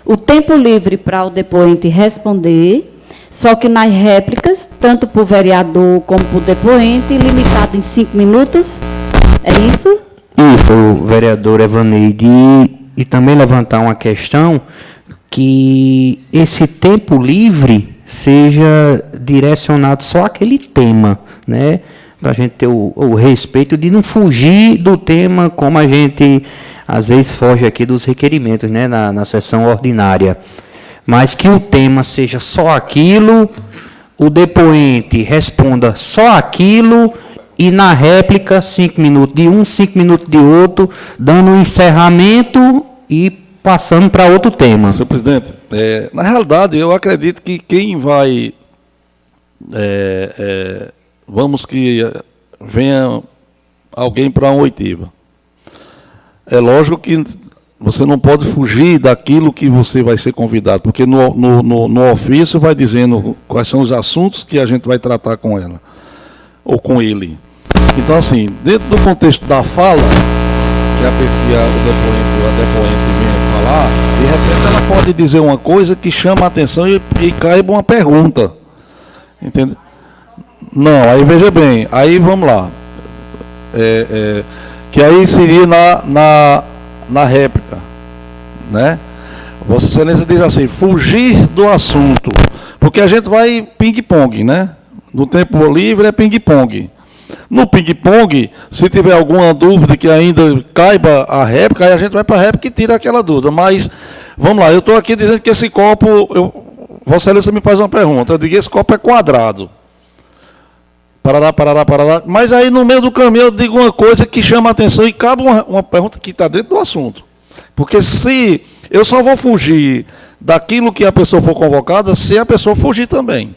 o tempo livre para o depoente responder, só que nas réplicas, tanto para o vereador como para o depoente, limitado em 5 minutos. É isso? Isso, vereador Evaneide, e também levantar uma questão que esse tempo livre seja direcionado só àquele tema, né? Para a gente ter o respeito de não fugir do tema, como a gente às vezes foge aqui dos requerimentos, né? Na sessão ordinária. Mas que o tema seja só aquilo, o depoente responda só aquilo, e na réplica, 5 minutos de um, 5 minutos de outro, dando um encerramento e passando para outro tema. Senhor presidente, na realidade, eu acredito que quem vai... vamos que venha alguém para uma oitiva. É lógico que você não pode fugir daquilo que você vai ser convidado, porque no ofício vai dizendo quais são os assuntos que a gente vai tratar com ela, ou com ele. Então, assim, dentro do contexto da fala, que a depoente vem falar, de repente ela pode dizer uma coisa que chama a atenção e caiba uma pergunta. Entende? Não, aí veja bem, aí vamos lá. Que aí seria na réplica, né? Vossa Excelência diz assim, fugir do assunto, porque a gente vai ping-pong, né? No tempo livre é ping-pong. No ping-pong, se tiver alguma dúvida que ainda caiba a réplica, aí a gente vai para a réplica e tira aquela dúvida. Mas, vamos lá, eu estou aqui dizendo que esse copo, Vossa Excelência me faz uma pergunta, eu digo que esse copo é quadrado. Parará. Mas aí no meio do caminho eu digo uma coisa que chama a atenção e cabe uma pergunta que está dentro do assunto. Porque se eu só vou fugir daquilo que a pessoa for convocada, se a pessoa fugir também.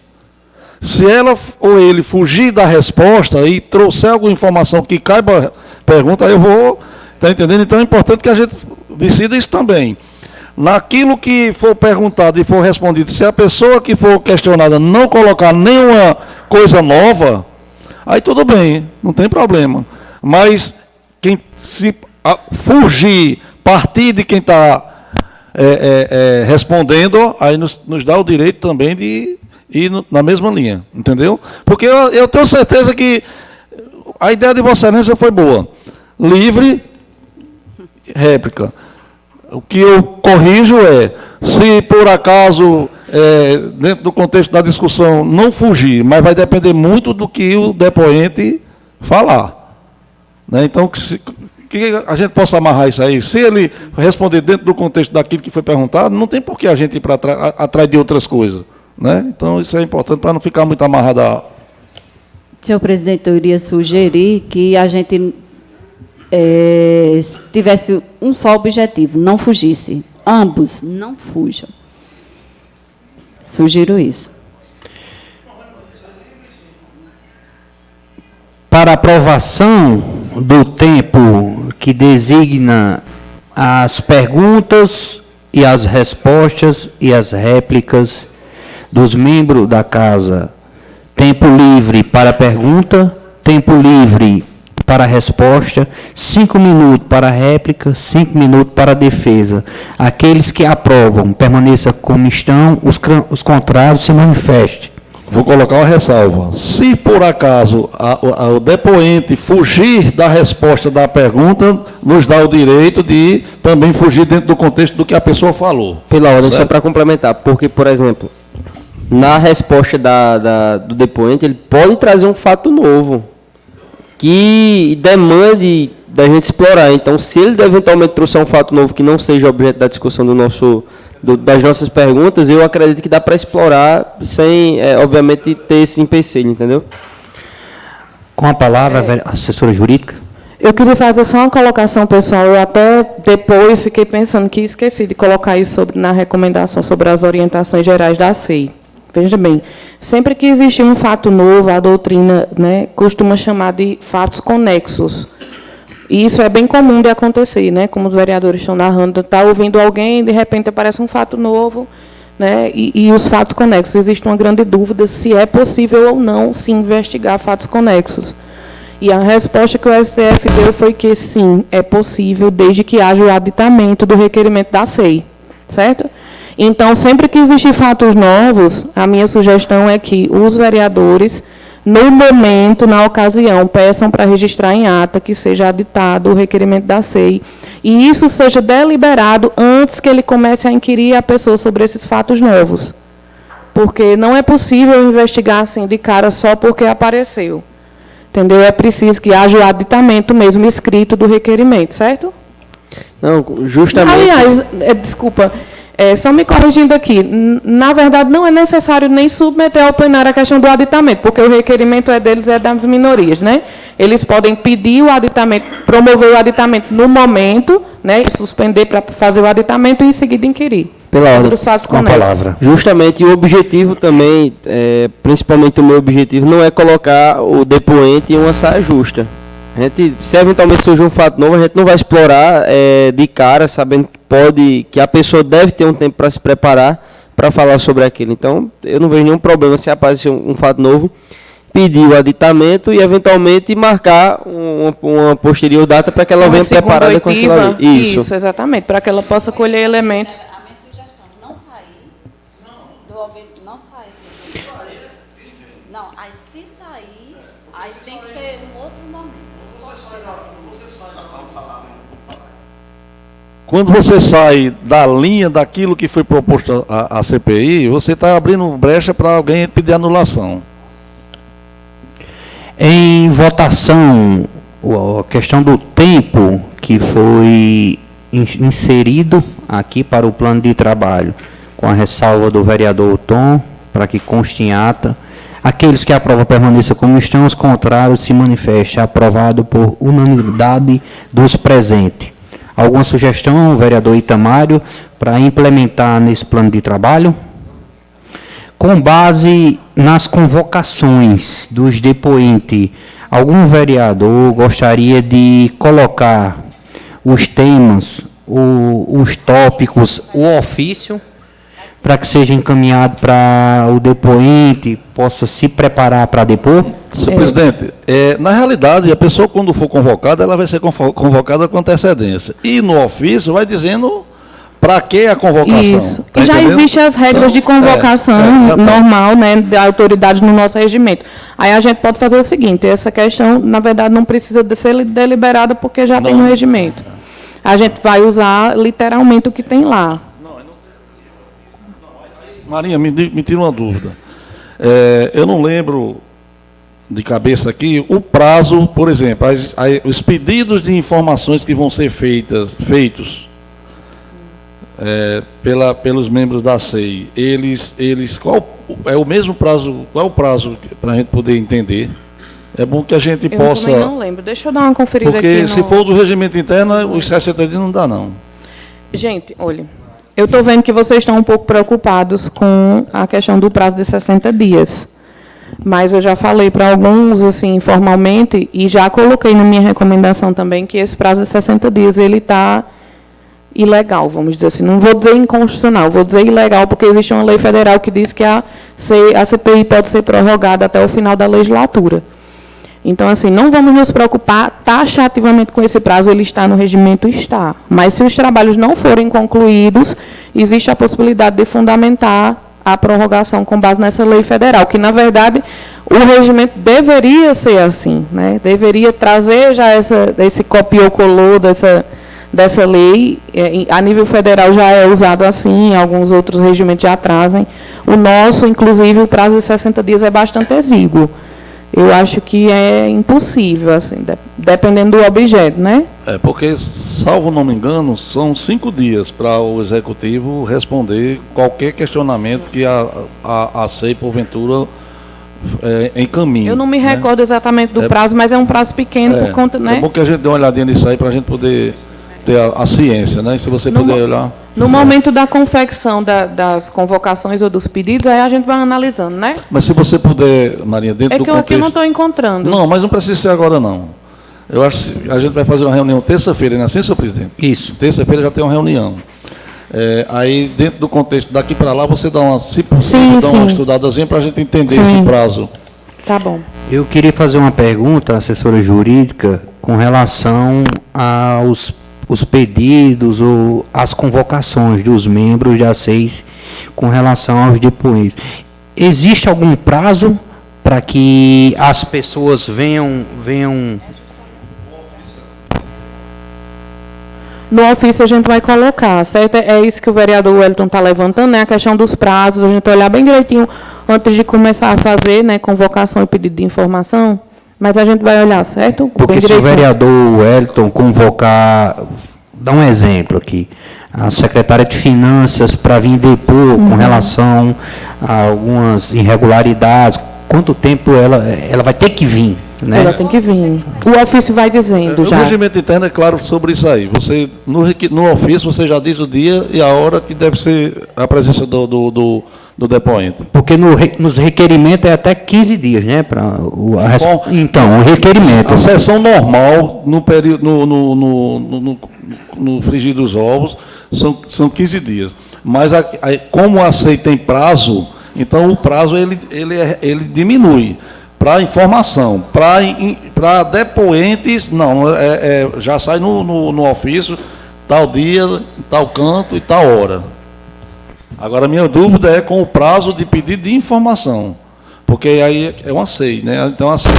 Se ela ou ele fugir da resposta e trouxer alguma informação que caiba a pergunta, eu vou... Está entendendo? Então é importante que a gente decida isso também. Naquilo que for perguntado e for respondido, se a pessoa que for questionada não colocar nenhuma coisa nova, aí tudo bem, não tem problema. Mas quem se fugir, partir de quem está respondendo, aí nos dá o direito também de ir na mesma linha, entendeu? Porque eu tenho certeza que a ideia de Vossa Excelência foi boa. Livre, réplica. O que eu corrijo se por acaso, dentro do contexto da discussão, não fugir, mas vai depender muito do que o depoente falar. Né? Então, que a gente possa amarrar isso aí. Se ele responder dentro do contexto daquilo que foi perguntado, não tem por que a gente ir para atrás de outras coisas. Né? Então, isso é importante para não ficar muito amarrado a... Senhor presidente, eu iria sugerir que a gente tivesse um só objetivo, não fugisse. Ambos não fujam. Sugiro isso. Para aprovação do tempo que designa as perguntas e as respostas e as réplicas dos membros da casa, tempo livre para pergunta, tempo livre para resposta, 5 minutos para réplica, 5 minutos para defesa. Aqueles que aprovam, permaneçam como estão, os contrários se manifestem. vou colocar uma ressalva. Se por acaso o depoente fugir da resposta da pergunta, nos dá o direito de também fugir dentro do contexto do que a pessoa falou. Pela ordem, certo? só para complementar, porque, por exemplo, na resposta do depoente, ele pode trazer um fato novo que demande da gente explorar. Então, se ele eventualmente trouxer um fato novo que não seja objeto da discussão das nossas perguntas, eu acredito que dá para explorar sem, obviamente, ter esse empecilho, entendeu? Com a palavra, a assessora jurídica. Eu queria fazer só uma colocação, pessoal. Eu até depois fiquei pensando que esqueci de colocar isso na recomendação sobre as orientações gerais da SEI. Veja bem, sempre que existe um fato novo, a doutrina, né, costuma chamar de fatos conexos. E isso é bem comum de acontecer, né? Como os vereadores estão narrando, está ouvindo alguém, de repente aparece um fato novo, né? E os fatos conexos. Existe uma grande dúvida se é possível ou não se investigar fatos conexos. E a resposta que o STF deu foi que sim, é possível, desde que haja o aditamento do requerimento da SEI, certo? Então, sempre que existem fatos novos, a minha sugestão é que os vereadores, no momento, na ocasião, peçam para registrar em ata que seja aditado o requerimento da SEI. E isso seja deliberado antes que ele comece a inquirir a pessoa sobre esses fatos novos. Porque não é possível investigar assim de cara só porque apareceu. Entendeu? É preciso que haja o aditamento mesmo escrito do requerimento, certo? Não, justamente... Aliás, desculpa... só me corrigindo aqui, na verdade, não é necessário nem submeter ao plenário a questão do aditamento, porque o requerimento é deles, é das minorias, né? Eles podem pedir o aditamento, promover o aditamento no momento, né? E suspender para fazer o aditamento e em seguida inquirir. Pela ordem. Dos fatos Com a conexos. palavra. Justamente, o objetivo também, principalmente o meu objetivo, não é colocar o depoente em uma saia justa. A gente, se eventualmente surgir um fato novo, a gente não vai explorar de cara, sabendo que a pessoa deve ter um tempo para se preparar para falar sobre aquilo. Então, eu não vejo nenhum problema se aparecer um fato novo, pedir o aditamento e, eventualmente, marcar uma posterior data para que ela venha preparada com aquilo ali. Isso, exatamente, para que ela possa colher elementos. A minha sugestão, não sair do ouvido, não sair. Não, aí se sair, aí tem que ser um outro momento. Quando você sai da linha daquilo que foi proposto à CPI, você está abrindo brecha para alguém pedir anulação. Em votação, a questão do tempo que foi inserido aqui para o plano de trabalho, com a ressalva do vereador Tom, para que conste em ata. Aqueles que aprovam permaneçam como estão, os contrários se manifestem. Aprovado por unanimidade dos presentes. Alguma sugestão, vereador Itamário, para implementar nesse plano de trabalho? Com base nas convocações dos depoentes, algum vereador gostaria de colocar os temas, os tópicos, o ofício, para que seja encaminhado para o depoente, possa se preparar para depor? Senhor presidente, na realidade, a pessoa, quando for convocada, ela vai ser convocada com antecedência. E no ofício vai dizendo para que a convocação. Isso. Tá E já entendendo? existem as regras Então, de convocação já tá. normal, né, da autoridade no nosso regimento. Aí a gente pode fazer o seguinte, essa questão, na verdade, não precisa de ser deliberada porque já tem no regimento. A gente vai usar literalmente o que tem lá. Marinha, me tira uma dúvida. Eu não lembro de cabeça aqui o prazo, por exemplo, os pedidos de informações que vão ser feitos pelos membros da SEI, qual é o mesmo prazo? Qual é o prazo para a gente poder entender? É bom que a gente possa. Eu também não lembro. Deixa eu dar uma conferida aqui. Porque se for do regimento interno, os 60 dias não dá, não. Gente, olha, eu estou vendo que vocês estão um pouco preocupados com a questão do prazo de 60 dias. Mas eu já falei para alguns, assim, informalmente, e já coloquei na minha recomendação também, que esse prazo de 60 dias, ele está ilegal, vamos dizer assim. Não vou dizer inconstitucional, vou dizer ilegal, porque existe uma lei federal que diz que a CPI pode ser prorrogada até o final da legislatura. Então, assim, não vamos nos preocupar taxativamente com esse prazo, ele está no regimento, está. Mas, se os trabalhos não forem concluídos, existe a possibilidade de fundamentar a prorrogação com base nessa lei federal, que, na verdade, o regimento deveria ser assim, né? Deveria trazer já esse copiou-colou dessa lei. A nível federal já é usado assim, alguns outros regimentos já trazem. O nosso, inclusive, o prazo de 60 dias é bastante exíguo. Eu acho que é impossível, assim, dependendo do objeto, né? Porque, salvo não me engano, são 5 dias para o Executivo responder qualquer questionamento que a SEI, porventura, encaminhe. Eu não me recordo exatamente do prazo, mas é um prazo pequeno por conta, né? É bom que a gente dê uma olhadinha nisso aí para a gente poder ter a ciência, né? Se você puder olhar. No momento da confecção das convocações ou dos pedidos, aí a gente vai analisando, né? Mas se você puder, Maria, dentro do É que eu aqui não estou encontrando. Não, mas não precisa ser agora, não. Eu acho que a gente vai fazer uma reunião terça-feira, não é assim, senhor presidente? Isso. Terça-feira já tem uma reunião. Aí, dentro do contexto, daqui para lá, você dá uma, se possível, dá uma estudadazinha para a gente entender esse prazo. Tá bom. Eu queria fazer uma pergunta à assessora jurídica com relação aos os pedidos ou as convocações dos membros da SEIS com relação aos depoentes. Existe algum prazo para que as pessoas venham... No ofício a gente vai colocar, certo? É isso que o vereador Wellington está levantando, né? A questão dos prazos, a gente vai olhar bem direitinho antes de começar a fazer, né, convocação e pedido de informação. Mas a gente vai olhar, certo? Porque se o vereador Wellington convocar, dá um exemplo aqui, a secretária de Finanças para vir depor com relação a algumas irregularidades, quanto tempo ela vai ter que vir? Né? Ela tem que vir. O ofício vai dizendo já. O regimento interno é claro sobre isso aí. Você, no ofício você já diz o dia e a hora que deve ser a presença do depoente. Porque nos requerimentos é até 15 dias, né? Então, o requerimento. A sessão normal, no período, no frigir dos ovos, são 15 dias. Mas como a SEI tem prazo, então o prazo ele diminui. Para informação, para depoentes, não, já sai no ofício, tal dia, tal canto e tal hora. Agora, a minha dúvida é com o prazo de pedido de informação, porque aí é uma SEI, né? Então, a SEI,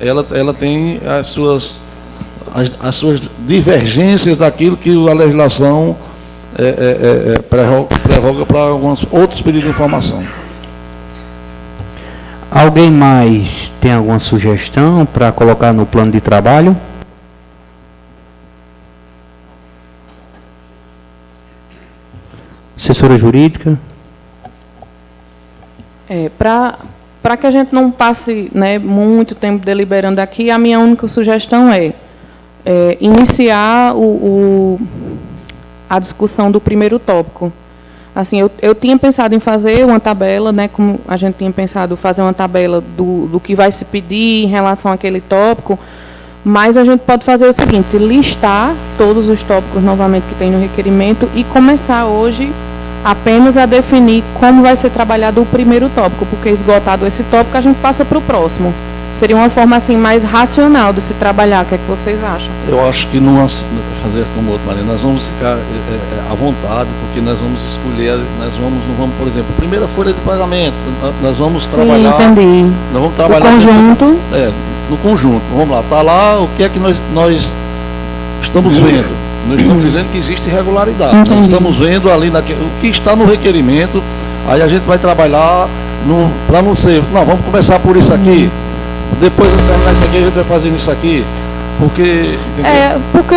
ela tem as suas divergências daquilo que a legislação prerroga para alguns outros pedidos de informação. Alguém mais tem alguma sugestão para colocar no plano de trabalho? Assessora jurídica? Para que a gente não passe, né, muito tempo deliberando aqui, a minha única sugestão é iniciar a discussão do primeiro tópico. Assim, eu tinha pensado em fazer uma tabela, né, como a gente tinha pensado fazer uma tabela do que vai se pedir em relação àquele tópico, mas a gente pode fazer o seguinte, listar todos os tópicos novamente que tem no requerimento e começar hoje apenas a definir como vai ser trabalhado o primeiro tópico, porque esgotado esse tópico a gente passa para o próximo. Seria uma forma assim mais racional de se trabalhar. O que é que vocês acham? Eu acho que não fazer como outro, Maria, nós vamos ficar à vontade, porque nós vamos escolher, não vamos, por exemplo, primeira folha de pagamento, nós vamos trabalhar. Entendi. Nós vamos trabalhar no conjunto. No conjunto. Vamos lá, está lá o que é que nós estamos vendo. Nós estamos dizendo que existe irregularidade. Entendi. Nós estamos vendo ali o que está no requerimento, aí a gente vai trabalhar para não ser. Não, vamos começar por isso aqui. Depois de terminar isso aqui, a gente vai fazer isso aqui, porque... Porque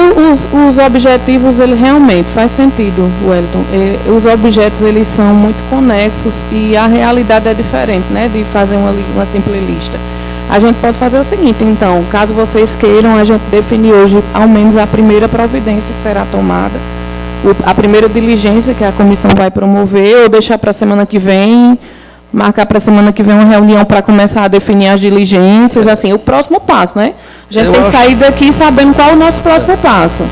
os objetivos, ele realmente faz sentido, Wellington. Os objetos, eles são muito conexos e a realidade é diferente, né, de fazer uma simples lista. A gente pode fazer o seguinte, então, caso vocês queiram, a gente definir hoje, ao menos, a primeira providência que será tomada, a primeira diligência que a comissão vai promover, ou deixar para a semana que vem... Marcar para a semana que vem uma reunião para começar a definir as diligências, assim, o próximo passo, né? A gente tem que sair daqui sabendo qual é o nosso próximo passo.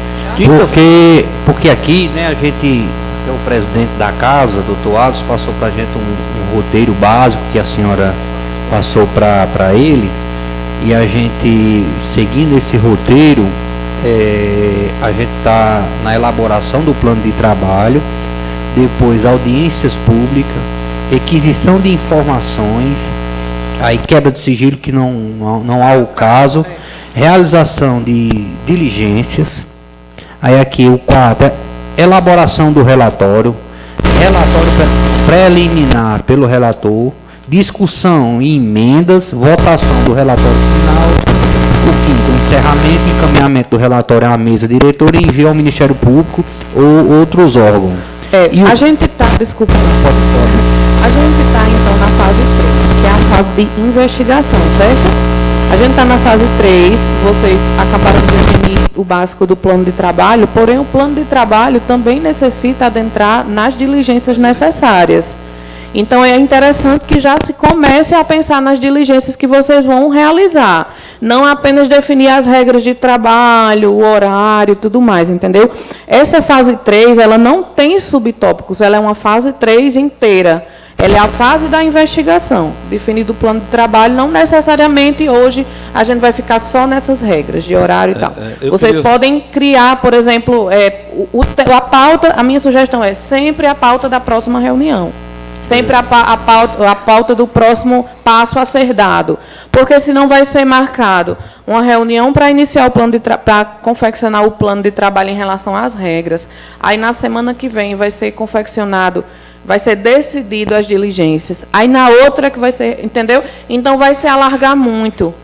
Porque aqui, né, a gente, o presidente da casa, doutor Alves, passou para a gente um roteiro básico que a senhora passou para ele, e a gente, seguindo esse roteiro, a gente está na elaboração do plano de trabalho, depois audiências públicas, requisição de informações, aí quebra de sigilo que não há o caso, realização de diligências, aí aqui o 4 é elaboração do relatório preliminar pelo relator, discussão e emendas, votação do relatório final, o 5º, encerramento e encaminhamento do relatório à mesa diretora e envio ao Ministério Público ou outros órgãos. A gente está, desculpa, a gente está então na fase 3, que é a fase de investigação, certo? A gente está na fase 3, vocês acabaram de definir o básico do plano de trabalho, porém o plano de trabalho também necessita adentrar nas diligências necessárias. Então é interessante que já se comece a pensar nas diligências que vocês vão realizar. Não apenas definir as regras de trabalho, o horário e tudo mais, entendeu? Essa fase 3, ela não tem subtópicos, ela é uma fase 3 inteira. Ela é a fase da investigação, definido o plano de trabalho, não necessariamente hoje a gente vai ficar só nessas regras de horário e tal. Vocês podem criar, por exemplo, a pauta, a minha sugestão é sempre a pauta da próxima reunião. Sempre a pauta do próximo passo a ser dado. Porque senão vai ser marcado uma reunião para iniciar o plano para confeccionar o plano de trabalho em relação às regras. Aí na semana que vem vai ser confeccionado, vai ser decidido as diligências. Aí na outra que vai ser, entendeu? Então vai se alargar muito.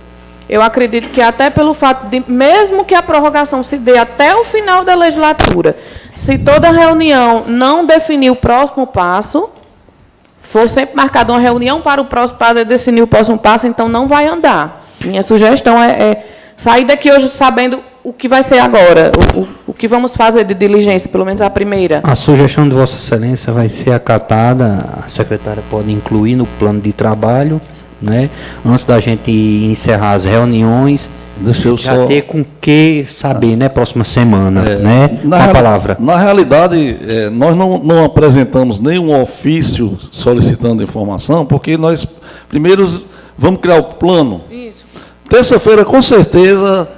Eu acredito que até pelo fato de, mesmo que a prorrogação se dê até o final da legislatura, se toda reunião não definir o próximo passo, for sempre marcada uma reunião para definir o próximo passo, então não vai andar. Minha sugestão é sair daqui hoje sabendo o que vai ser agora, o que vamos fazer de diligência, pelo menos a primeira. A sugestão de Vossa Excelência vai ser acatada, a secretária pode incluir no plano de trabalho, né? Antes da gente encerrar as reuniões, deixa eu já só ter com que saber, né? Próxima semana, né? Na palavra. Na realidade, nós não apresentamos nenhum ofício solicitando informação, porque nós primeiro vamos criar o plano. Isso. Terça-feira, com certeza,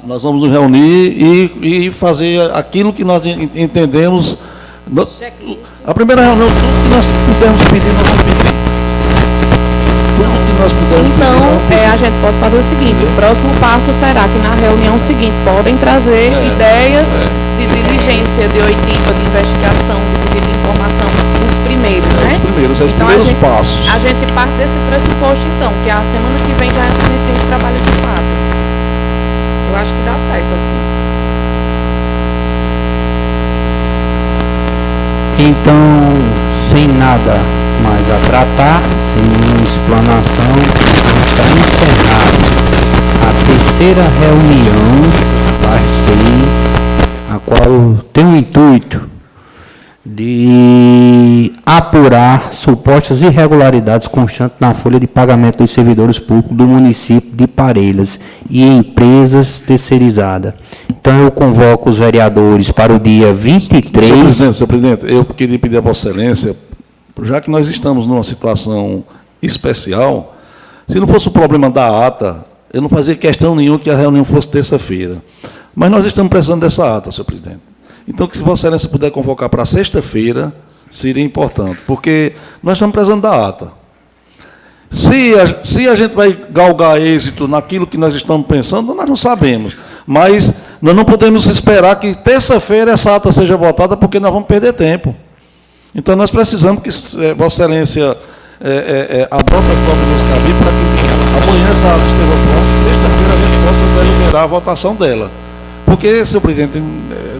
nós vamos nos reunir e fazer aquilo que nós entendemos. A primeira reunião, tudo que nós pudermos pedir, nós vamos pedir. Tudo que nós pudermos então, pedir, a gente pode fazer o seguinte, o próximo passo será que na reunião seguinte podem trazer ideias de diligência, de oitiva, de investigação, de pedido de informação, os primeiros, né? Os Então, primeiros passos. A gente parte desse pressuposto, então, que a semana que vem já inicia os trabalhos de fato. Eu acho que dá certo, assim. Então, sem nada mais a tratar, sem nenhuma explanação, está encerrada a terceira reunião da RCI, a qual tem o intuito de apurar supostas irregularidades constantes na folha de pagamento dos servidores públicos do município de Parelhas e empresas terceirizadas. Então, eu convoco os vereadores para o dia 23... Senhor presidente, eu queria pedir a Vossa Excelência, já que nós estamos numa situação especial, se não fosse o problema da ata, eu não fazia questão nenhuma que a reunião fosse terça-feira. Mas nós estamos precisando dessa ata, senhor presidente. Então, que se Vossa Excelência puder convocar para sexta-feira, seria importante, porque nós estamos precisando da ata. Se a gente vai galgar êxito naquilo que nós estamos pensando, nós não sabemos. Mas nós não podemos esperar que terça-feira essa ata seja votada, porque nós vamos perder tempo. Então, nós precisamos que Vossa Excelência adote as providências cabíveis para que amanhã essa ata esteja pronta e sexta-feira a gente possa deliberar a votação dela. Porque, senhor presidente,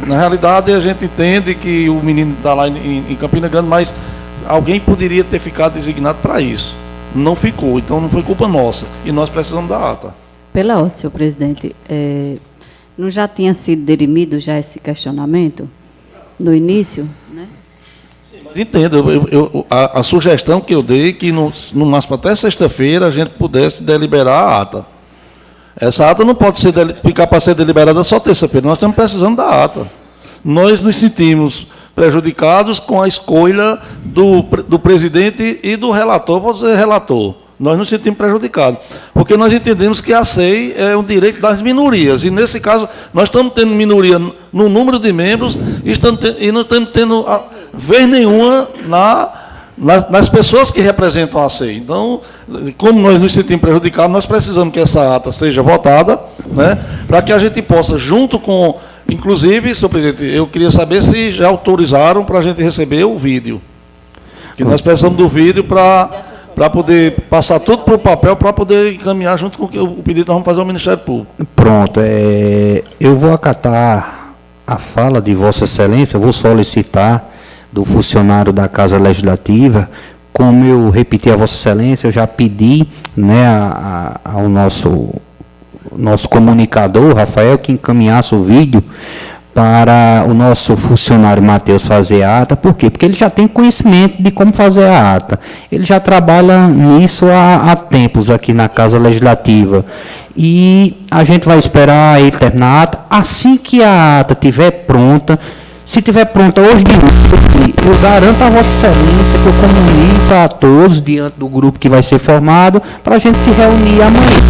na realidade a gente entende que o menino está lá em Campina Grande, mas alguém poderia ter ficado designado para isso. Não ficou, então não foi culpa nossa. E nós precisamos da ata. Pela ordem, senhor presidente, não já tinha sido dirimido já esse questionamento no início, né? Mas entenda, a sugestão que eu dei, que no máximo até sexta-feira a gente pudesse deliberar a ata. Essa ata não pode ficar para ser deliberada só terça-feira, nós estamos precisando da ata. Nós nos sentimos prejudicados com a escolha do presidente e do relator, vou dizer relator. Nós nos sentimos prejudicados, porque nós entendemos que a SEI é um direito das minorias, e nesse caso nós estamos tendo minoria no número de membros e não estamos tendo vez nenhuma nas pessoas que representam a CEI. Então, como nós nos sentimos prejudicados, nós precisamos que essa ata seja votada, né, para que a gente possa, junto com... Inclusive, senhor presidente, eu queria saber se já autorizaram para a gente receber o vídeo. Que nós precisamos do vídeo para poder passar tudo para o papel, para poder encaminhar junto com o pedido que nós vamos fazer ao Ministério Público. Pronto, eu vou acatar a fala de Vossa Excelência, vou solicitar do funcionário da Casa Legislativa, como eu repeti a Vossa Excelência, eu já pedi, né, ao nosso comunicador, Rafael, que encaminhasse o vídeo para o nosso funcionário Matheus fazer a ata. Por quê? Porque ele já tem conhecimento de como fazer a ata. Ele já trabalha nisso há tempos aqui na Casa Legislativa. E a gente vai esperar ele terminar a ata. Assim que a ata estiver pronta, se estiver pronta hoje de noite, eu garanto a Vossa Excelência que eu comunico a todos, diante do grupo que vai ser formado, para a gente se reunir amanhã.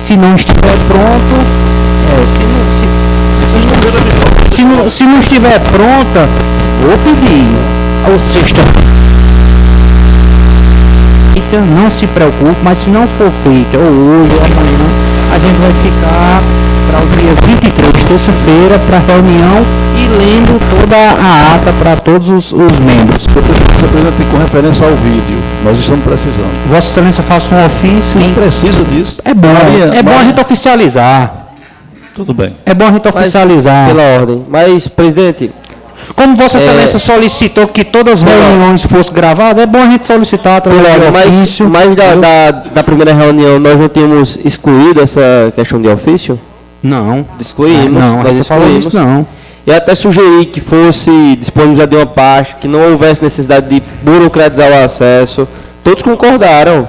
Se não estiver pronto, se não estiver pronta, vou pedir ao sexta. Não se preocupe, mas se não for feita ou hoje ou amanhã, a gente vai ficar para o dia 23, terça-feira, para a reunião e lendo toda a ata para todos os membros. Senhor presidente, com referência ao vídeo, nós estamos precisando. Vossa Excelência faça um ofício. Não precisa disso. É bom, a gente oficializar. Tudo bem. É bom a gente oficializar. Pela ordem. Mas, presidente... Como Vossa Excelência solicitou que todas as reuniões fossem gravadas, é bom a gente solicitar através do ofício. Mas da primeira reunião, nós não tínhamos excluído essa questão de ofício? Não. Excluímos. Não, nós excluímos. Isso não. E até sugeri que fosse disponibilizada de uma parte, que não houvesse necessidade de burocratizar o acesso. Todos concordaram.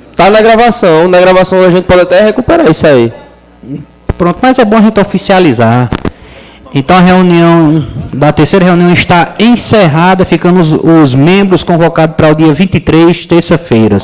Está na gravação a gente pode até recuperar isso aí. Pronto, mas é bom a gente oficializar. Então a reunião, da terceira reunião está encerrada, ficando os membros convocados para o dia 23, terça-feira.